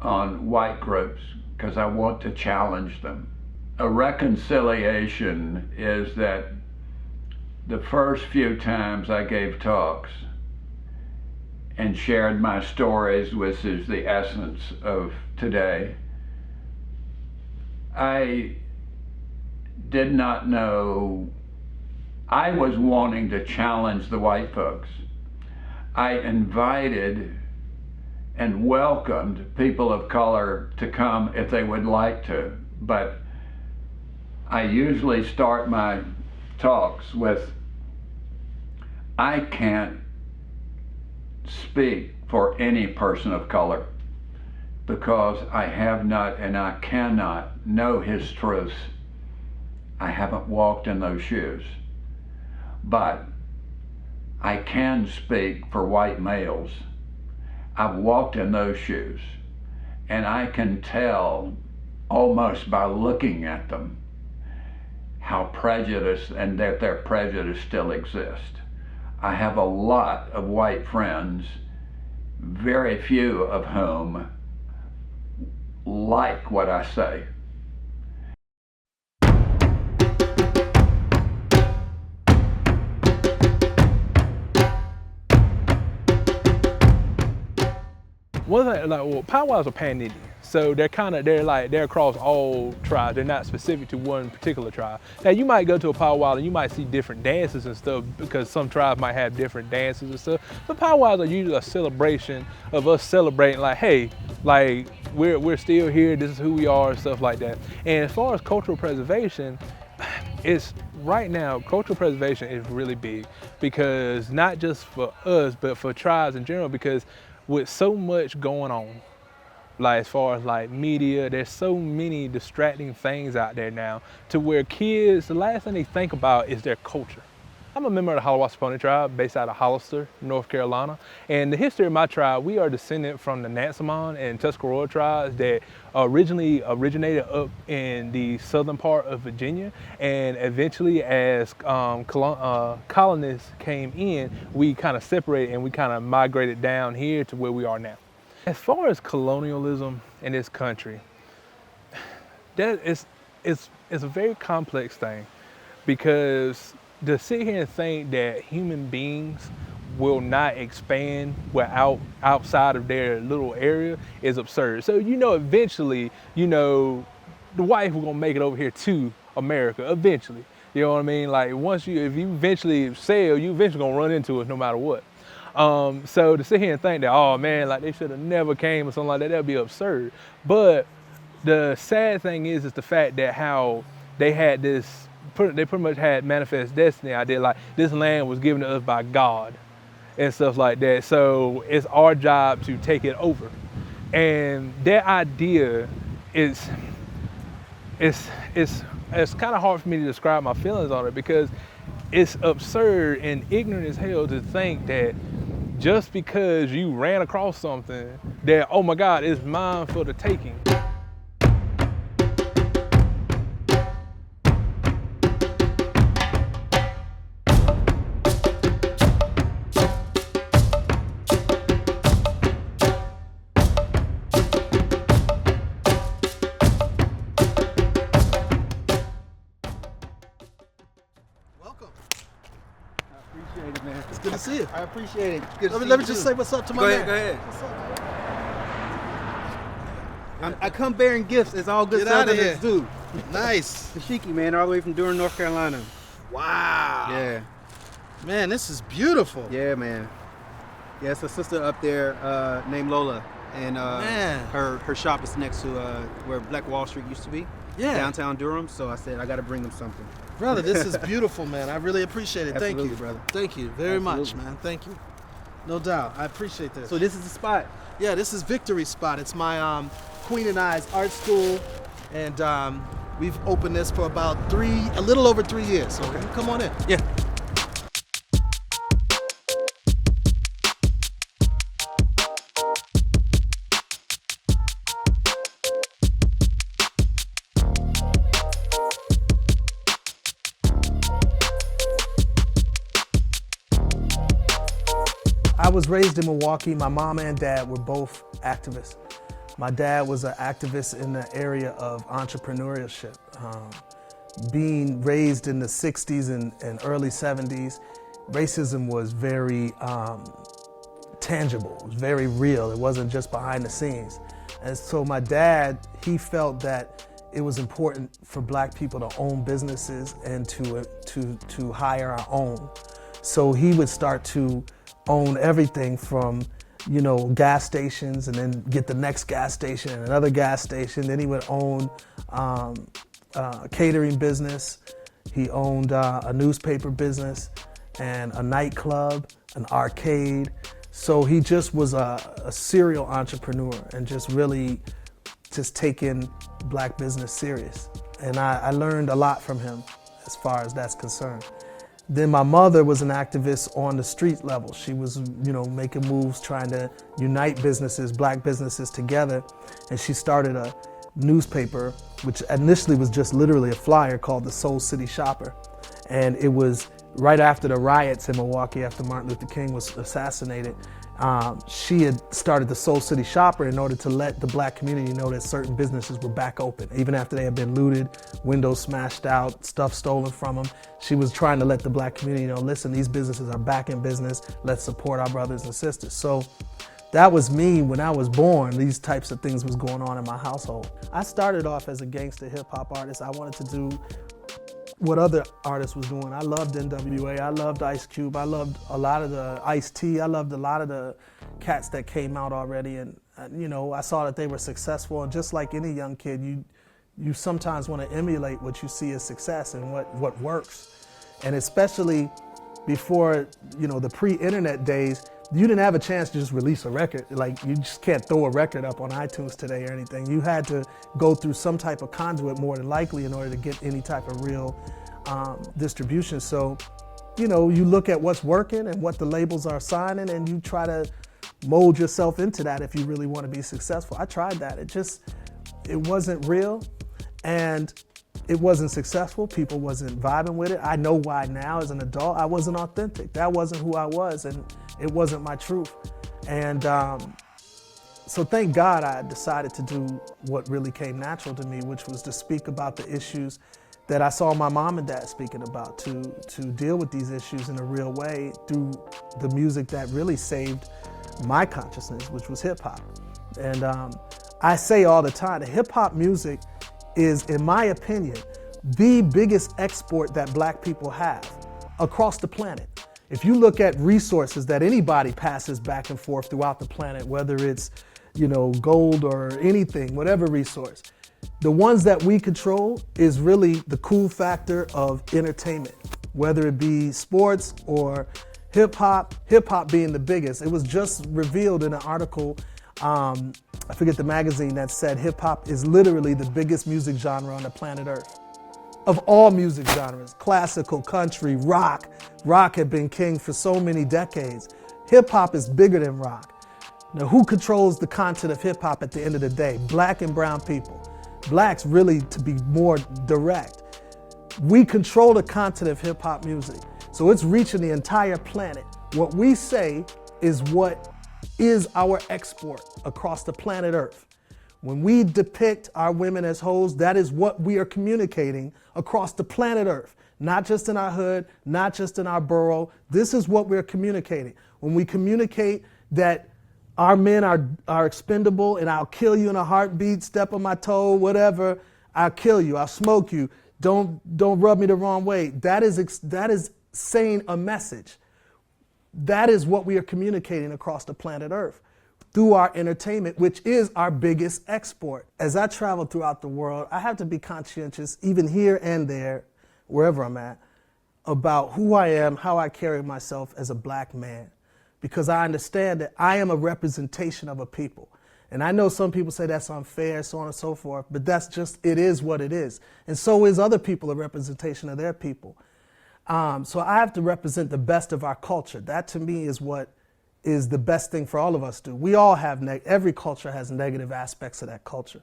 on white groups because I want to challenge them. A reconciliation is that the first few times I gave talks and shared my stories, which is the essence of today, I did not know. I was wanting to challenge the white folks. I invited and welcomed people of color to come if they would like to, but I usually start my talks with, I can't speak for any person of color because I have not and I cannot know his truths. I haven't walked in those shoes. But I can speak for white males. I've walked in those shoes, and I can tell almost by looking at them how prejudiced and that their prejudice still exists. I have a lot of white friends, very few of whom like what I say. One thing, like, well, powwows are pan-Indian, so they're across all tribes. They're not specific to one particular tribe. Now, you might go to a powwow and you might see different dances and stuff because some tribes might have different dances and stuff. But powwows are usually a celebration of us celebrating, like, hey, like we're still here. This is who we are, and stuff like that. And as far as cultural preservation, right now, cultural preservation is really big because not just for us, but for tribes in general, because with so much going on, like as far as like media, there's so many distracting things out there now to where kids, the last thing they think about is their culture. I'm a member of the Hiawassee Pony tribe based out of Hollister, North Carolina. And the history of my tribe, we are descendant from the Nansemond and Tuscarora tribes that originally originated up in the southern part of Virginia. And eventually as colonists came in, we kind of separated and we kind of migrated down here to where we are now. As far as colonialism in this country, that is a very complex thing because to sit here and think that human beings will not expand outside of their little area is absurd. So, eventually, the white will gonna make it over here to America, eventually. You know what I mean? Like if you eventually sail, you eventually gonna run into us no matter what. So to sit here and think that, oh man, like they should have never came or something like that, that'd be absurd. But the sad thing is the fact that how they had they pretty much had manifest destiny idea, like this land was given to us by God and stuff like that. So it's our job to take it over. And that idea it's kind of hard for me to describe my feelings on it because it's absurd and ignorant as hell to think that just because you ran across something that, oh my God, it's mine for the taking. It's good to see you. I appreciate it. Let me just say what's up to my man. Go ahead. I come bearing gifts. It's all good Southerners do. Nice. Tashiki, man, all the way from Durham, North Carolina. Wow. Yeah. Man, this is beautiful. Yeah, man. Yeah, it's a sister up there named Lola, and her shop is next to where Black Wall Street used to be. Yeah. Downtown Durham. So I said I got to bring them something. Brother, this is beautiful, man. I really appreciate it. Absolutely, Thank you, brother. Thank you very much, man. Thank you. No doubt. I appreciate this. So this is the spot? Yeah, this is Victory Spot. It's my Queen and I's art school, and we've opened this for about a little over 3 years. So come on in. Yeah. I was raised in Milwaukee. My mom and dad were both activists. My dad was an activist in the area of entrepreneurship. Being raised in the 60s and early 70s, racism was very tangible, it was very real. It wasn't just behind the scenes. And so my dad, he felt that it was important for black people to own businesses and to hire our own. So he would start to own everything from, you know, gas stations, and then get the next gas station and another gas station. Then he would own a catering business. He owned a newspaper business and a nightclub, an arcade. So he just was a serial entrepreneur and just really just taking black business serious. And I learned a lot from him as far as that's concerned. Then my mother was an activist on the street level. She was, you know, making moves, trying to unite businesses, black businesses together. And she started a newspaper, which initially was just literally a flyer, called the Soul City Shopper. And it was right after the riots in Milwaukee, after Martin Luther King was assassinated. She had started the Soul City Shopper in order to let the black community know that certain businesses were back open, even after they had been looted, windows smashed out, stuff stolen from them. She was trying to let the black community know, listen, these businesses are back in business. Let's support our brothers and sisters. So that was me when I was born. These types of things was going on in my household. I started off as a gangster hip hop artist. I wanted to do what other artists was doing. I loved NWA, I loved Ice Cube, I loved a lot of the Ice-T, I loved a lot of the cats that came out already, and you know, I saw that they were successful, and just like any young kid, you sometimes want to emulate what you see as success and what works. And especially before, you know, the pre-internet days, you didn't have a chance to just release a record. Like, you just can't throw a record up on iTunes today or anything. You had to go through some type of conduit, more than likely, in order to get any type of real distribution. So, you know, you look at what's working and what the labels are signing, and you try to mold yourself into that if you really want to be successful. I tried that. It wasn't real, and it wasn't successful. People wasn't vibing with it. I know why now as an adult. I wasn't authentic. That wasn't who I was, and it wasn't my truth. And so thank God I decided to do what really came natural to me, which was to speak about the issues that I saw my mom and dad speaking about, to deal with these issues in a real way through the music that really saved my consciousness, which was hip hop. And I say all the time, that hip hop music is, in my opinion, the biggest export that black people have across the planet. If you look at resources that anybody passes back and forth throughout the planet, whether it's, you know, gold or anything, whatever resource, the ones that we control is really the cool factor of entertainment, whether it be sports or hip hop being the biggest. It was just revealed in an article, I forget the magazine, that said hip hop is literally the biggest music genre on the planet Earth. Of all music genres, classical, country, rock. Rock had been king for so many decades. Hip hop is bigger than rock. Now, who controls the content of hip hop at the end of the day? Black and brown people. Blacks, really, to be more direct. We control the content of hip hop music. So it's reaching the entire planet. What we say is what is our export across the planet Earth. When we depict our women as hoes, that is what we are communicating across the planet Earth. Not just in our hood, not just in our borough. This is what we're communicating. When we communicate that our men are expendable and I'll kill you in a heartbeat, step on my toe, whatever, I'll kill you, I'll smoke you, don't rub me the wrong way. That is saying a message. That is what we are communicating across the planet Earth through our entertainment, which is our biggest export. As I travel throughout the world, I have to be conscientious, even here and there, wherever I'm at, about who I am, how I carry myself as a black man. Because I understand that I am a representation of a people. And I know some people say that's unfair, so on and so forth, but that's just, it is what it is. And so is other people a representation of their people. So I have to represent the best of our culture. That to me is what is the best thing for all of us to do. We all have, every culture has negative aspects of that culture.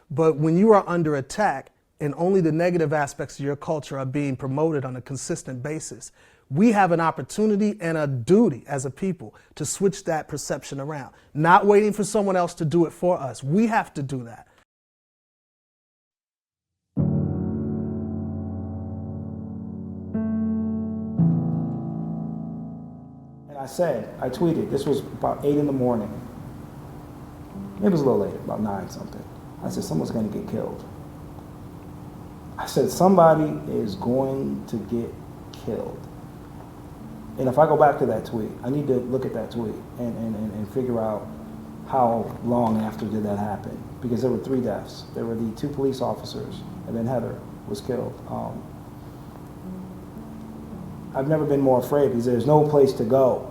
But when you are under attack and only the negative aspects of your culture are being promoted on a consistent basis, We have an opportunity and a duty as a people to switch that perception around, not waiting for someone else to do it for us. We have to do that. And I tweeted, this was about 8 in the morning. It was a little later, about 9 something. I said, someone's going to get killed. I said, somebody is going to get killed. And if I go back to that tweet, I need to look at that tweet and figure out how long after did that happen. Because there were 3 deaths. There were the 2 police officers, and then Heather was killed. I've never been more afraid because there's no place to go.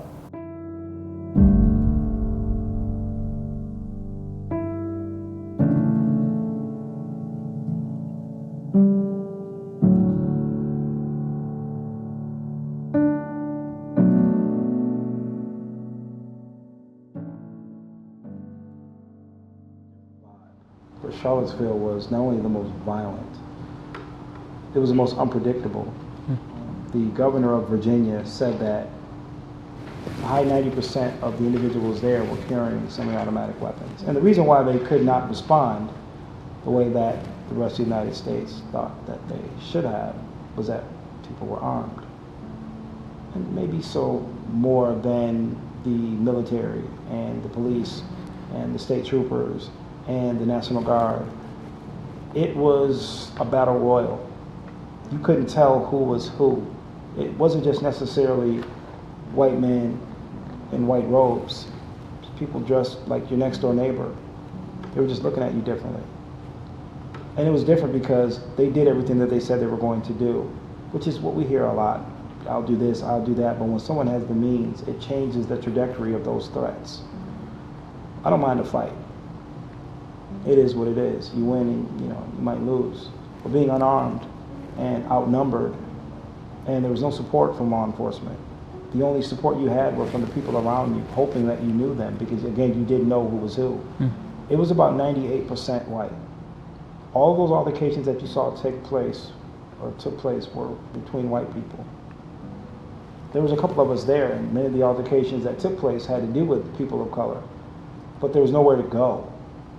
But Charlottesville was not only the most violent, it was the most unpredictable. The governor of Virginia said that a high 90% of the individuals there were carrying semi-automatic weapons. And the reason why they could not respond the way that the rest of the United States thought that they should have was that people were armed. And maybe so more than the military and the police and the state troopers and the National Guard. It was a battle royal. You couldn't tell who was who. It wasn't just necessarily white men in white robes. People dressed like your next door neighbor. They were just looking at you differently. And it was different because they did everything that they said they were going to do, which is what we hear a lot. I'll do this, I'll do that, but when someone has the means, it changes the trajectory of those threats. I don't mind a fight. It is what it is. You win and you might lose. But being unarmed and outnumbered, and there was no support from law enforcement. The only support you had were from the people around you, hoping that you knew them, because again, you didn't know who was who. It was about 98% white. All of those altercations that you saw take place, or took place, were between white people. There was a couple of us there, and many of the altercations that took place had to do with people of color. But there was nowhere to go.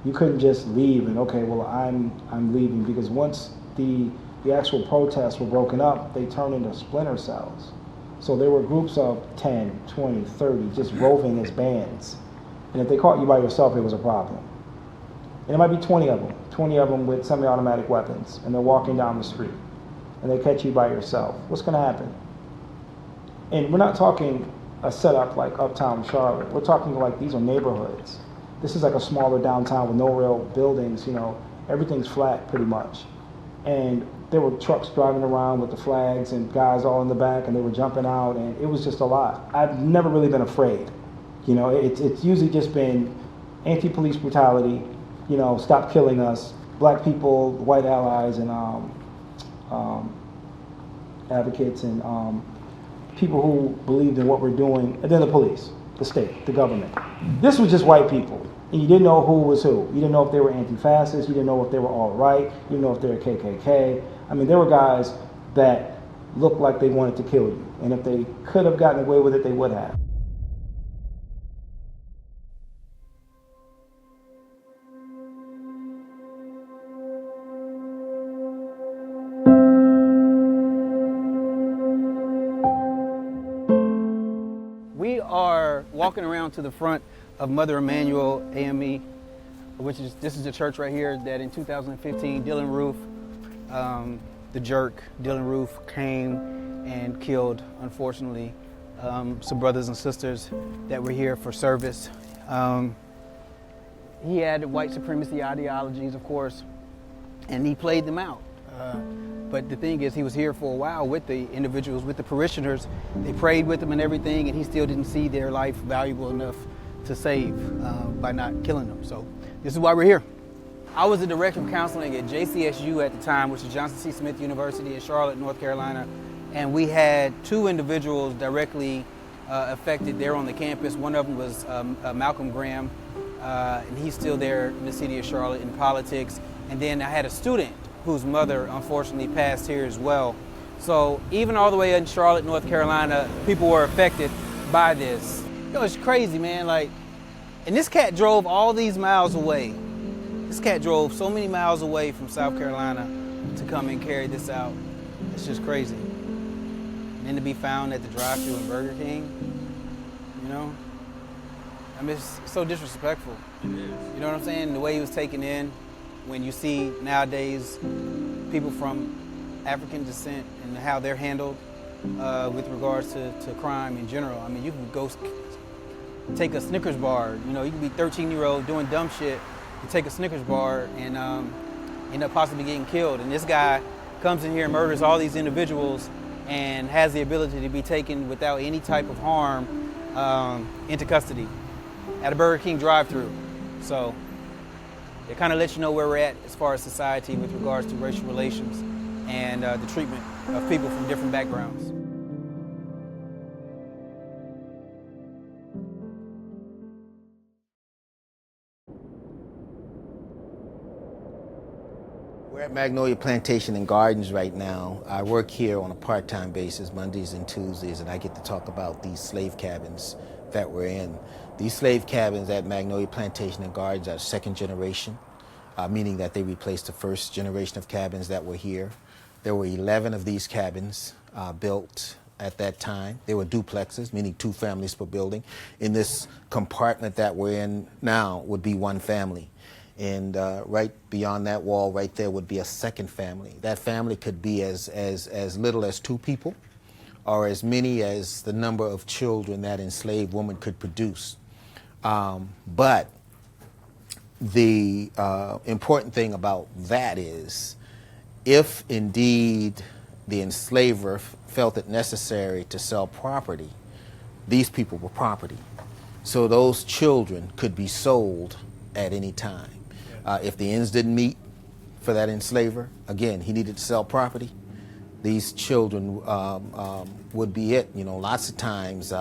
You couldn't just leave and, okay, well, I'm leaving, because once the actual protests were broken up, they turned into splinter cells. So there were groups of 10, 20, 30 just roving as bands. And if they caught you by yourself, it was a problem. And it might be 20 of them with semi-automatic weapons, and they're walking down the street, and they catch you by yourself. What's going to happen? And we're not talking a setup like uptown Charlotte. We're talking like these are neighborhoods. This is like a smaller downtown with no real buildings, everything's flat pretty much. And there were trucks driving around with the flags and guys all in the back, and they were jumping out, and it was just a lot. I've never really been afraid. It's usually just been anti-police brutality, stop killing us, black people, white allies, and advocates, and people who believed in what we're doing, and then the police, the state, the government. This was just white people. And you didn't know who was who. You didn't know if they were anti-fascists. You didn't know if they were all right. You didn't know if they were KKK. I mean, there were guys that looked like they wanted to kill you. And if they could have gotten away with it, they would have. We are walking around to the front of Mother Emanuel AME, this is the church right here that in 2015, Dylan Roof, the jerk, Dylan Roof, came and killed, unfortunately, some brothers and sisters that were here for service. He had white supremacy ideologies, of course, and he played them out. But the thing is, he was here for a while with the individuals, with the parishioners. They prayed with him and everything, and he still didn't see their life valuable enough to save by not killing them. So this is why we're here. I was the director of counseling at JCSU at the time, which is Johnson C. Smith University in Charlotte, North Carolina. And we had 2 individuals directly affected there on the campus. One of them was Malcolm Graham, and he's still there in the city of Charlotte in politics. And then I had a student whose mother unfortunately passed here as well. So even all the way in Charlotte, North Carolina, people were affected by this. You know, it's crazy, man. Like, and this cat drove all these miles away. This cat drove so many miles away from South Carolina to come and carry this out. It's just crazy. And then to be found at the drive-thru in Burger King, you know? I mean, it's so disrespectful. It is. You know what I'm saying? The way he was taken in, when you see nowadays people from African descent and how they're handled with regards to crime in general. I mean, you can go take a Snickers bar, you know, you can be 13-year-old doing dumb shit, you take a Snickers bar and end up possibly getting killed. And this guy comes in here and murders all these individuals and has the ability to be taken without any type of harm into custody at a Burger King drive-thru. So it kind of lets you know where we're at as far as society with regards to racial relations and the treatment of people from different backgrounds. We're at Magnolia Plantation and Gardens right now. I work here on a part-time basis, Mondays and Tuesdays, and I get to talk about these slave cabins that we're in. These slave cabins at Magnolia Plantation and Gardens are second generation, meaning that they replaced the first generation of cabins that were here. There were 11 of these cabins built at that time. They were duplexes, meaning 2 families per building. In this compartment that we're in now would be 1 family. And right beyond that wall right there would be a second family. That family could be as little as 2 people or as many as the number of children that enslaved woman could produce. But the important thing about that is, if indeed the enslaver felt it necessary to sell property, these people were property. So those children could be sold at any time. If the ends didn't meet for that enslaver, again, he needed to sell property, these children would be it. You know, lots of times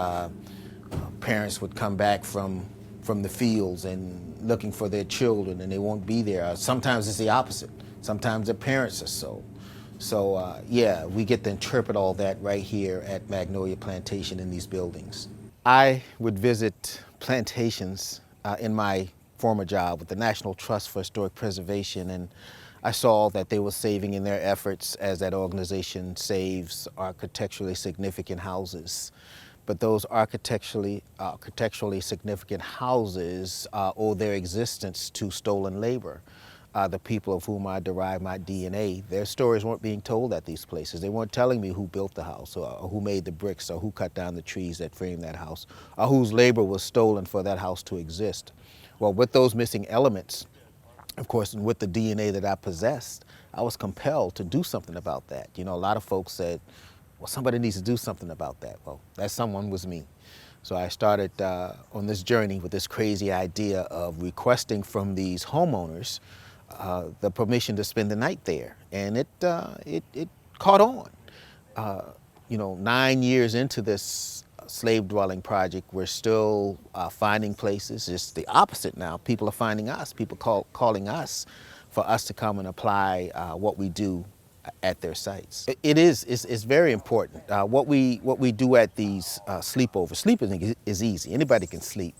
parents would come back from the fields and looking for their children and they won't be there. Sometimes it's the opposite. Sometimes their parents are sold. So yeah, we get to interpret all that right here at Magnolia Plantation in these buildings. I would visit plantations in my former job with the National Trust for Historic Preservation, and I saw that they were saving in their efforts, as that organization saves architecturally significant houses. But those architecturally significant houses owe their existence to stolen labor. The people of whom I derive my DNA, their stories weren't being told at these places. They weren't telling me who built the house or who made the bricks or who cut down the trees that framed that house or whose labor was stolen for that house to exist. Well, with those missing elements, of course, and with the DNA that I possessed, I was compelled to do something about that. You know, a lot of folks said, well, somebody needs to do something about that. Well, that someone was me. So I started on this journey with this crazy idea of requesting from these homeowners the permission to spend the night there. And it caught on. You know, 9 years into this slave dwelling project, we're still finding places. It's the opposite now. People are finding us. People calling us for us to come and apply what we do at their sites. It's very important. What we do at these sleepovers, sleeping is easy. Anybody can sleep,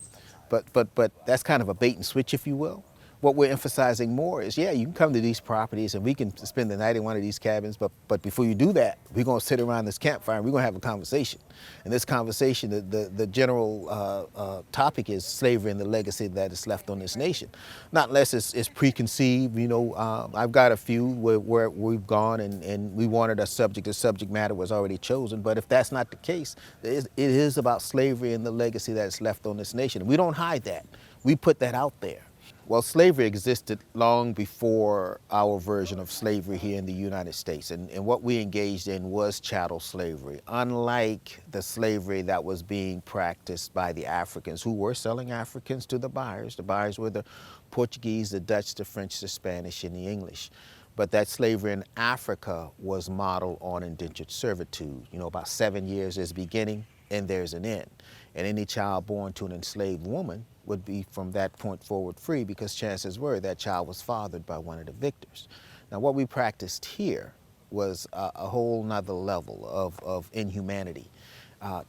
but that's kind of a bait and switch, if you will. What we're emphasizing more is, yeah, you can come to these properties and we can spend the night in one of these cabins, but before you do that, we're gonna sit around this campfire and we're gonna have a conversation. And this conversation, the general topic is slavery and the legacy that is left on this nation. Not unless it's preconceived, you know. I've got a few where we've gone and we wanted a subject, the subject matter was already chosen, but if that's not the case, it is about slavery and the legacy that is left on this nation. We don't hide that. We put that out there. Well, slavery existed long before our version of slavery here in the United States, and what we engaged in was chattel slavery, unlike the slavery that was being practiced by the Africans, who were selling Africans to the buyers. The buyers were the Portuguese, the Dutch, the French, the Spanish, and the English. But that slavery in Africa was modeled on indentured servitude. You know, about 7 years is beginning and there's an end. And any child born to an enslaved woman would be from that point forward free, because chances were that child was fathered by one of the victors. Now, what we practiced here was a whole nother level of inhumanity.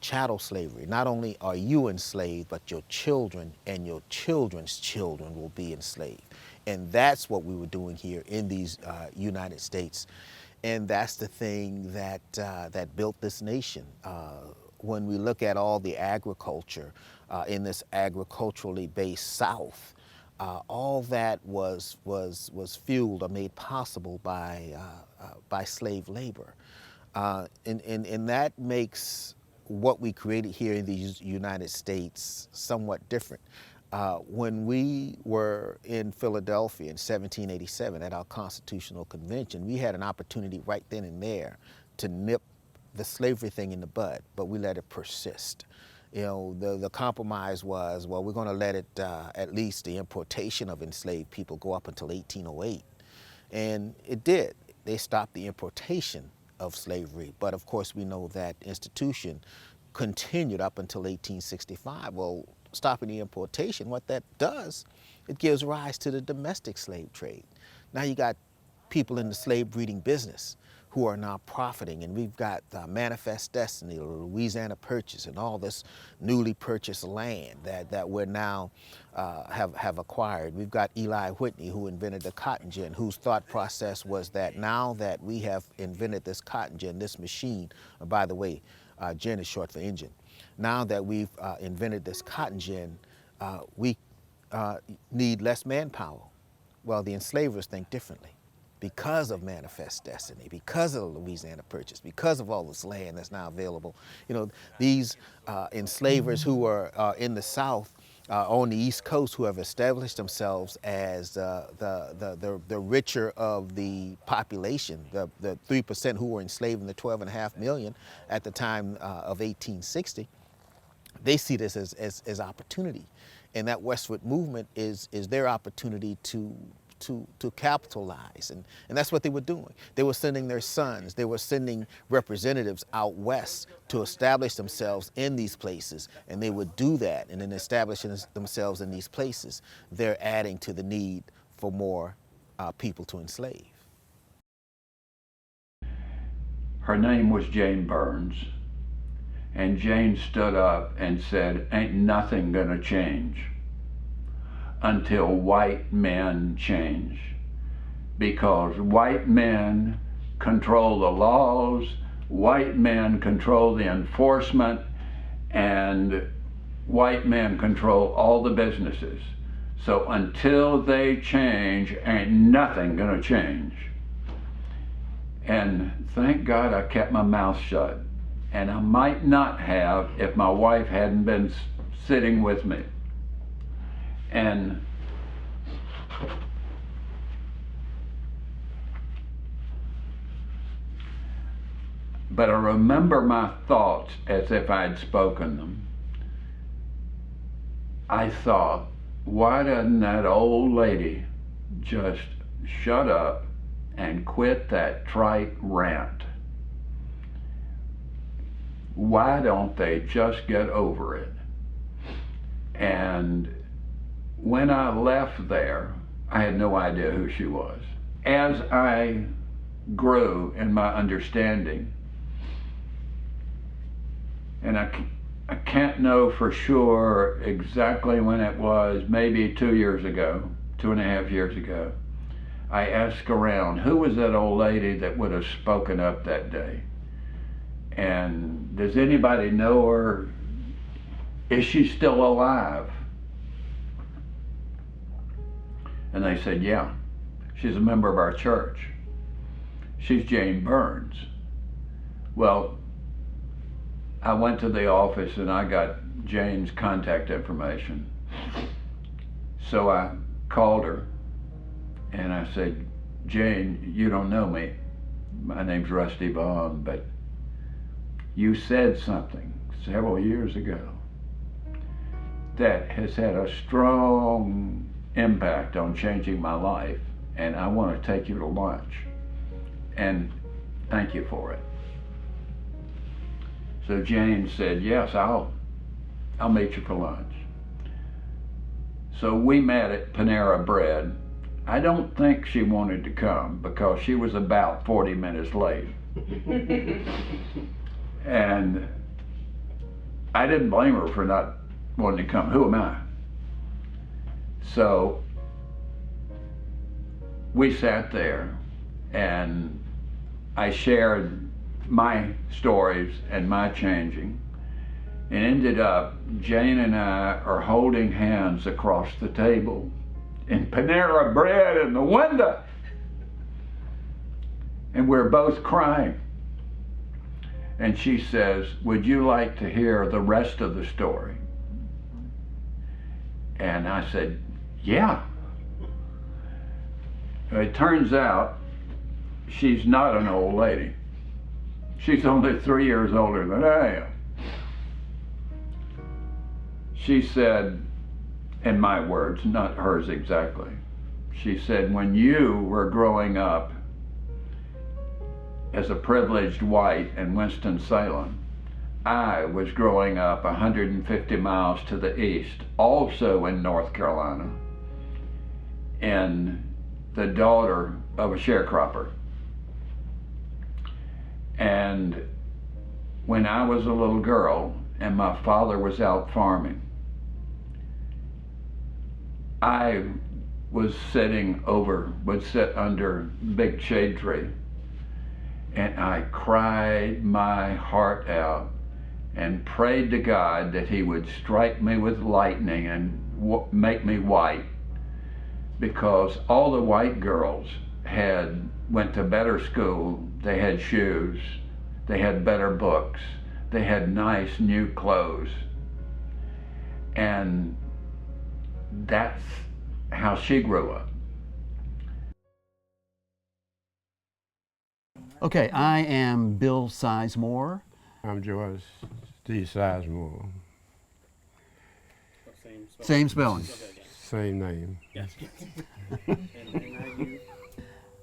Chattel slavery. Not only are you enslaved, but your children and your children's children will be enslaved. And that's what we were doing here in these United States. And that's the thing that, that built this nation. When we look at all the agriculture in this agriculturally based South, all that was fueled or made possible by slave labor. And that makes what we created here in the United States somewhat different. When we were in Philadelphia in 1787 at our Constitutional Convention, we had an opportunity right then and there to nip the slavery thing in the bud, but we let it persist. You know, the compromise was, well, we're going to let it, at least the importation of enslaved people, go up until 1808. And it did. They stopped the importation of slavery. But of course, we know that institution continued up until 1865. Well, stopping the importation, what that does, it gives rise to the domestic slave trade. Now you got people in the slave breeding business who are now profiting, and we've got Manifest Destiny, Louisiana Purchase, and all this newly purchased land that we're now have acquired. We've got Eli Whitney, who invented the cotton gin, whose thought process was that now that we have invented this cotton gin, this machine, by the way, gin is short for engine. Now that we've invented this cotton gin, we need less manpower. Well, the enslavers think differently. Because of Manifest Destiny, because of the Louisiana Purchase, because of all this land that's now available. You know, these enslavers who are in the South, on the East Coast, who have established themselves as the richer of the population, the 3% who were enslaved in the 12.5 million at the time of 1860, they see this as opportunity. And that westward movement is their opportunity to capitalize, and that's what they were doing. They were sending their sons, they were sending representatives out west to establish themselves in these places, and they would do that, and in establishing themselves in these places, they're adding to the need for more people to enslave. Her name was Jane Burns, and Jane stood up and said, "Ain't nothing gonna change until white men change, because white men control the laws, white men control the enforcement, and white men control all the businesses. So until they change, ain't nothing gonna change." And thank God I kept my mouth shut. And I might not have if my wife hadn't been sitting with me. And but I remember my thoughts as if I'd spoken them. I thought, why doesn't that old lady just shut up and quit that trite rant? Why don't they just get over it? And when I left there, I had no idea who she was. As I grew in my understanding, and I can't know for sure exactly when it was, maybe 2 years ago, 2.5 years ago, I asked around, who was that old lady that would have spoken up that day? And does anybody know her? Is she still alive? And they said, yeah, she's a member of our church. She's Jane Burns. Well, I went to the office and I got Jane's contact information. So I called her and I said, Jane, you don't know me. My name's Rusty Vaughn, but you said something several years ago that has had a strong impact on changing my life, and I want to take you to lunch, and thank you for it. So Jane said, yes, I'll meet you for lunch. So we met at Panera Bread. I don't think she wanted to come because she was about 40 minutes late. And I didn't blame her for not wanting to come. Who am I? So we sat there and I shared my stories and my changing, and ended up, Jane and I are holding hands across the table and Panera Bread in the window, and we're both crying. And she says, would you like to hear the rest of the story? And I said, yeah. It turns out she's not an old lady. She's only 3 years older than I am. She said, in my words, not hers exactly, she said, when you were growing up as a privileged white in Winston-Salem, I was growing up 150 miles to the east, also in North Carolina, and the daughter of a sharecropper. And when I was a little girl and my father was out farming, I would sit under a big shade tree, and I cried my heart out and prayed to God that he would strike me with lightning and make me white, because all the white girls went to better school, they had shoes, they had better books, they had nice new clothes. And that's how she grew up. Okay, I am Bill Sizemore. I'm George D. Sizemore. Same spelling. Same name.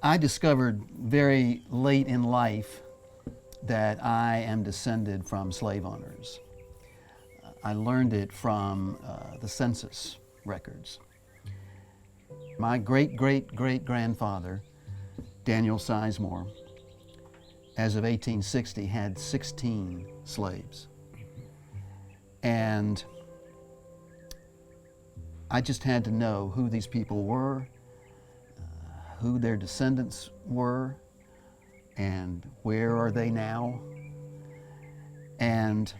I discovered very late in life that I am descended from slave owners. I learned it from the census records. My great-great-great-grandfather, Daniel Sizemore, as of 1860, had 16 slaves. And I just had to know who these people were, who their descendants were, and where are they now. And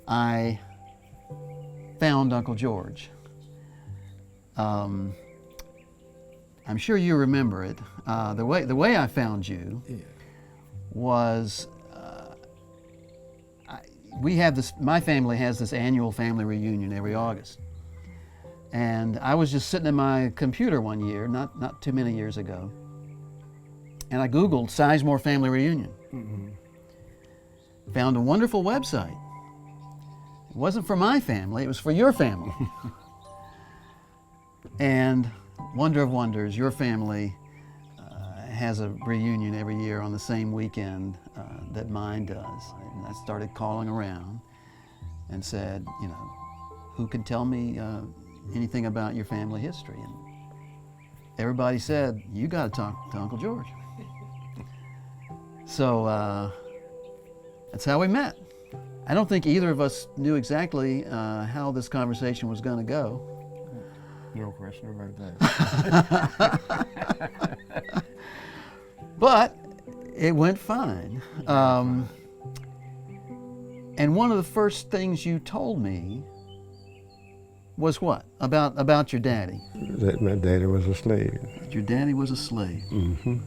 I found Uncle George. I'm sure you remember it. The way I found you was we have this. My family has this annual family reunion every August, and I was just sitting at my computer one year, not too many years ago, and I Googled Sizemore Family Reunion. Found a wonderful website. It wasn't for my family; it was for your family. And wonder of wonders, your family has a reunion every year on the same weekend that mine does. And I started calling around and said, you know, who can tell me anything about your family history? And everybody said, you got to talk to Uncle George. So that's how we met. I don't think either of us knew exactly how this conversation was going to go. No question about that. But it went fine. And one of the first things you told me was what? About your daddy? That my daddy was a slave. Your daddy was a slave. Mm-hmm.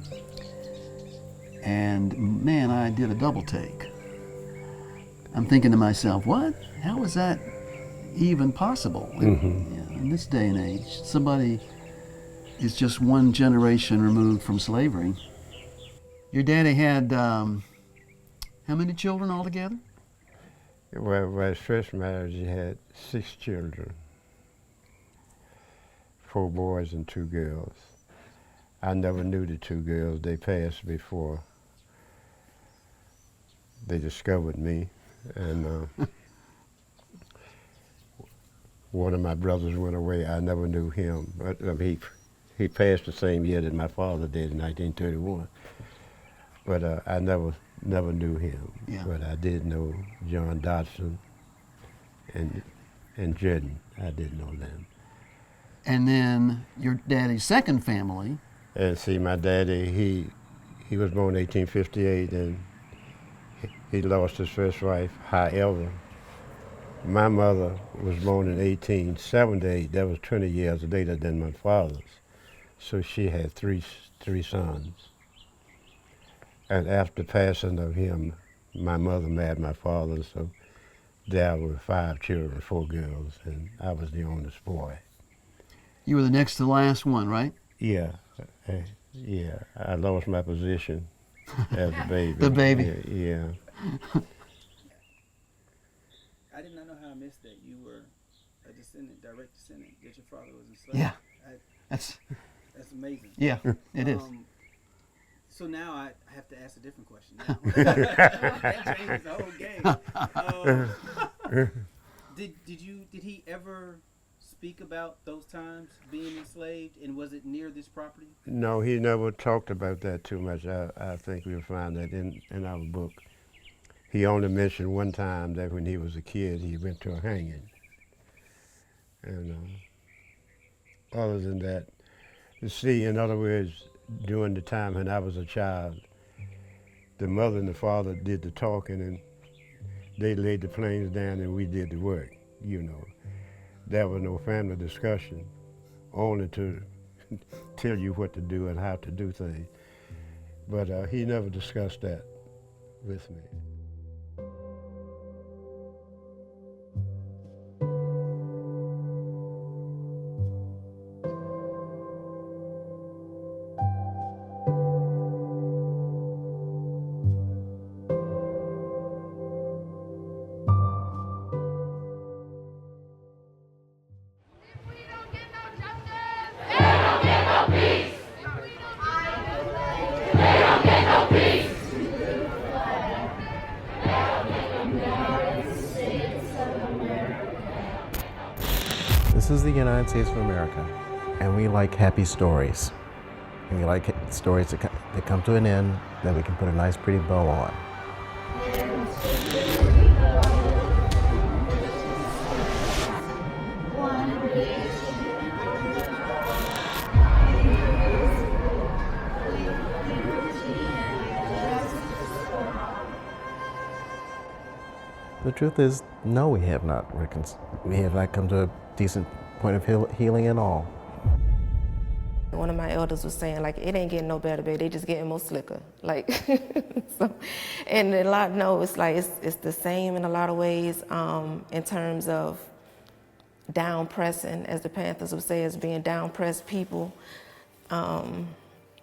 And man, I did a double take. I'm thinking to myself, what? How was that even possible? Mm-hmm. In this day and age, somebody is just one generation removed from slavery. Your daddy had how many children altogether? Well, by his first marriage, he had 6 children, 4 boys and 2 girls. I never knew the 2 girls. They passed before they discovered me. And one of my brothers went away. I never knew him. But, he passed the same year that my father did in 1931. But I never knew him. Yeah. But I did know John Dodson and Jedden. I did know them. And then your daddy's second family. And see, my daddy, he was born in 1858, and he lost his first wife. However, my mother was born in 1878. That was 20 years later than my father's. So she had three sons. And after passing of him, my mother married my father, so there were 5 children, 4 girls, and I was the oldest boy. You were the next to last one, right? Yeah, yeah. I lost my position as a baby. The baby. Yeah. I did not know how I missed that. You were a descendant, direct descendant, that your father was enslaved. Yeah. That's amazing. Yeah, it is. So now I have to ask a different question. That changes the whole game. Did he ever speak about those times being enslaved, and was it near this property? No, he never talked about that too much. I think we'll find that in our book. He only mentioned one time that when he was a kid, he went to a hanging. And other than that, you see, in other words, during the time when I was a child, the mother and the father did the talking, and they laid the planes down and we did the work, you know. There was no family discussion, only to tell you what to do and how to do things. But he never discussed that with me. This is the United States of America, and we like happy stories. And we like stories that come to an end that we can put a nice pretty bow on. The truth is, no, we have not come to a decent point of healing at all. One of my elders was saying, like, it ain't getting no better, baby. They just getting more slicker. Like, so, and a lot, no, it's like, it's the same in a lot of ways in terms of down pressing, as the Panthers would say, as being down pressed people.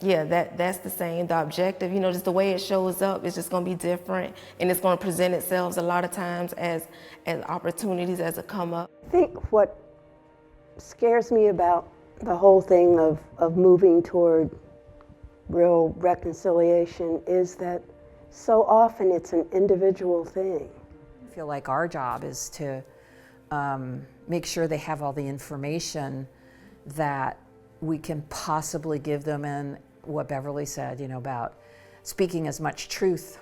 Yeah, that's the same. The objective, you know, just the way it shows up is just going to be different, and it's going to present itself a lot of times as opportunities as it come up. I think what scares me about the whole thing of moving toward real reconciliation is that so often it's an individual thing. I feel like our job is to make sure they have all the information that we can possibly give them, and what Beverly said, you know, about speaking as much truth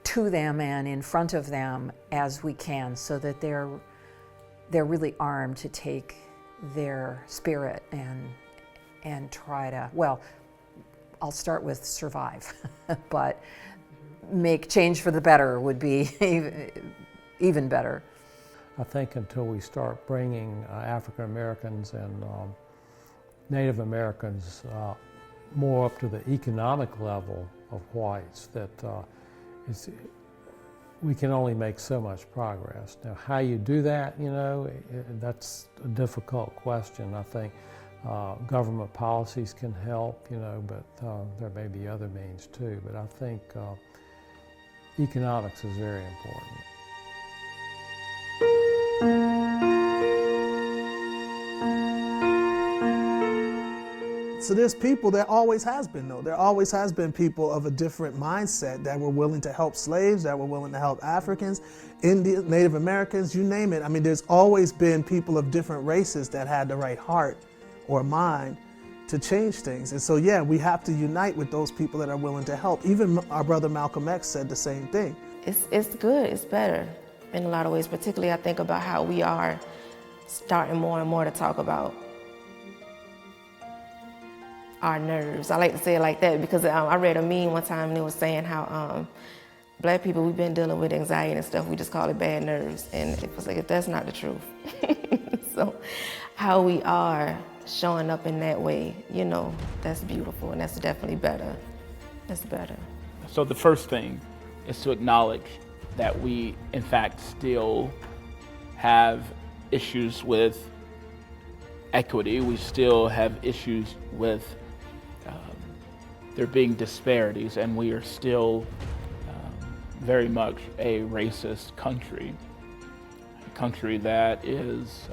to them and in front of them as we can, so that they're really armed to take their spirit and try to, well, I'll start with survive, but make change for the better would be even better. I think until we start bringing African Americans and Native Americans more up to the economic level of whites, that we can only make so much progress. Now, how you do that, you know, that's a difficult question. I think government policies can help, you know, but there may be other means too. But I think economics is very important. So there's people, there always has been though. There always has been people of a different mindset that were willing to help slaves, that were willing to help Africans, Indians, Native Americans, you name it. I mean, there's always been people of different races that had the right heart or mind to change things. And so, yeah, we have to unite with those people that are willing to help. Even our brother Malcolm X said the same thing. It's good, it's better in a lot of ways. Particularly I think about how we are starting more and more to talk about our nerves. I like to say it like that because I read a meme one time and it was saying how Black people, we've been dealing with anxiety and stuff, we just call it bad nerves. And it was like, that's not the truth. So how we are showing up in that way, you know, that's beautiful and that's definitely better. That's better. So the first thing is to acknowledge that we, in fact, still have issues with equity. We still have issues with there being disparities, and we are still very much a racist country, a country that is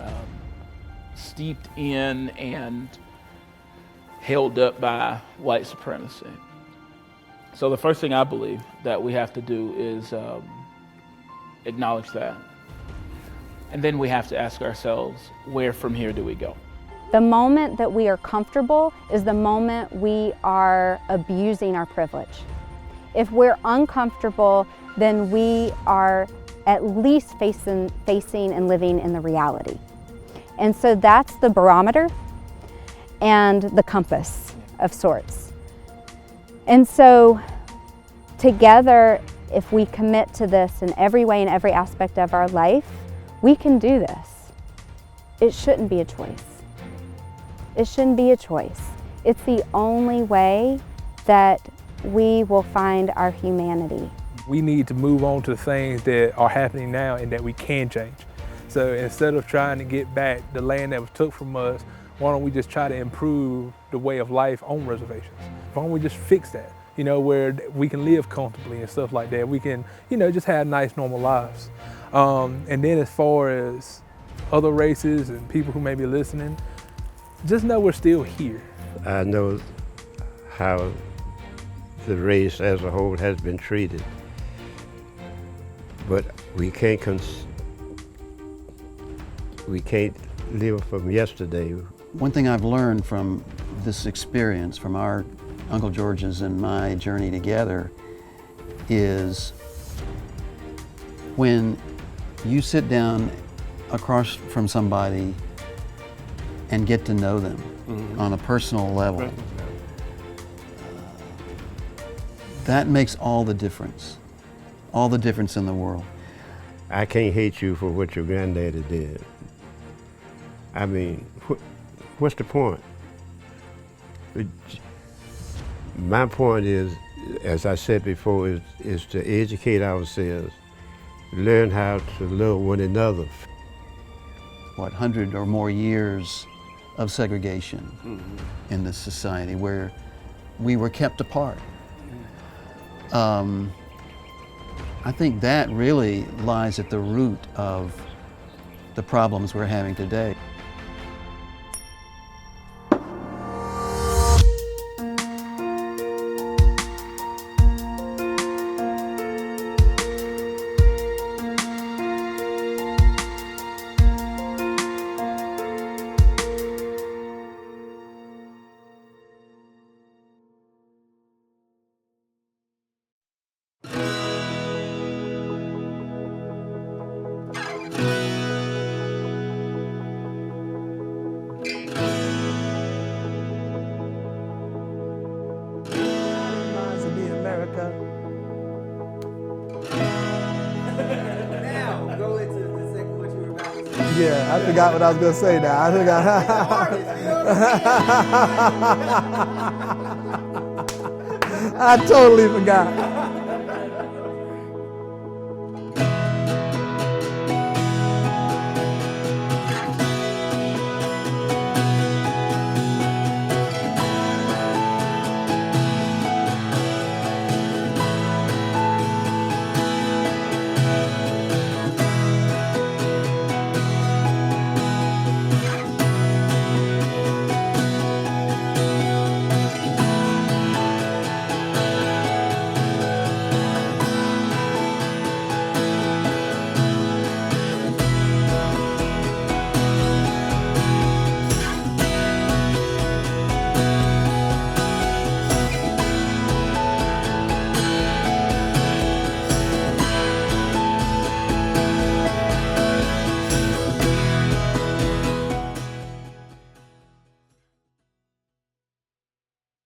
steeped in and held up by white supremacy. So the first thing I believe that we have to do is acknowledge that. And then we have to ask ourselves, where from here do we go? The moment that we are comfortable is the moment we are abusing our privilege. If we're uncomfortable, then we are at least facing and living in the reality. And so that's the barometer and the compass of sorts. And so together, if we commit to this in every way, in every aspect of our life, we can do this. It shouldn't be a choice. It shouldn't be a choice. It's the only way that we will find our humanity. We need to move on to things that are happening now and that we can change. So instead of trying to get back the land that was took from us, why don't we just try to improve the way of life on reservations? Why don't we just fix that? You know, where we can live comfortably and stuff like that. We can, you know, just have nice, normal lives. And then as far as other races and people who may be listening, just know we're still here. I know how the race as a whole has been treated, but we can't live from yesterday. One thing I've learned from this experience, from our Uncle George's and my journey together, is when you sit down across from somebody and get to know them on a personal level, that makes all the difference in the world. I can't hate you for what your granddaddy did. I mean, what's the point? My point is, as I said before, is to educate ourselves, learn how to love one another. 100 or more years of segregation in this society where we were kept apart. I think that really lies at the root of the problems we're having today. Now, go into the second what you were about to say. Yeah, I forgot what I was going to say now. I totally forgot.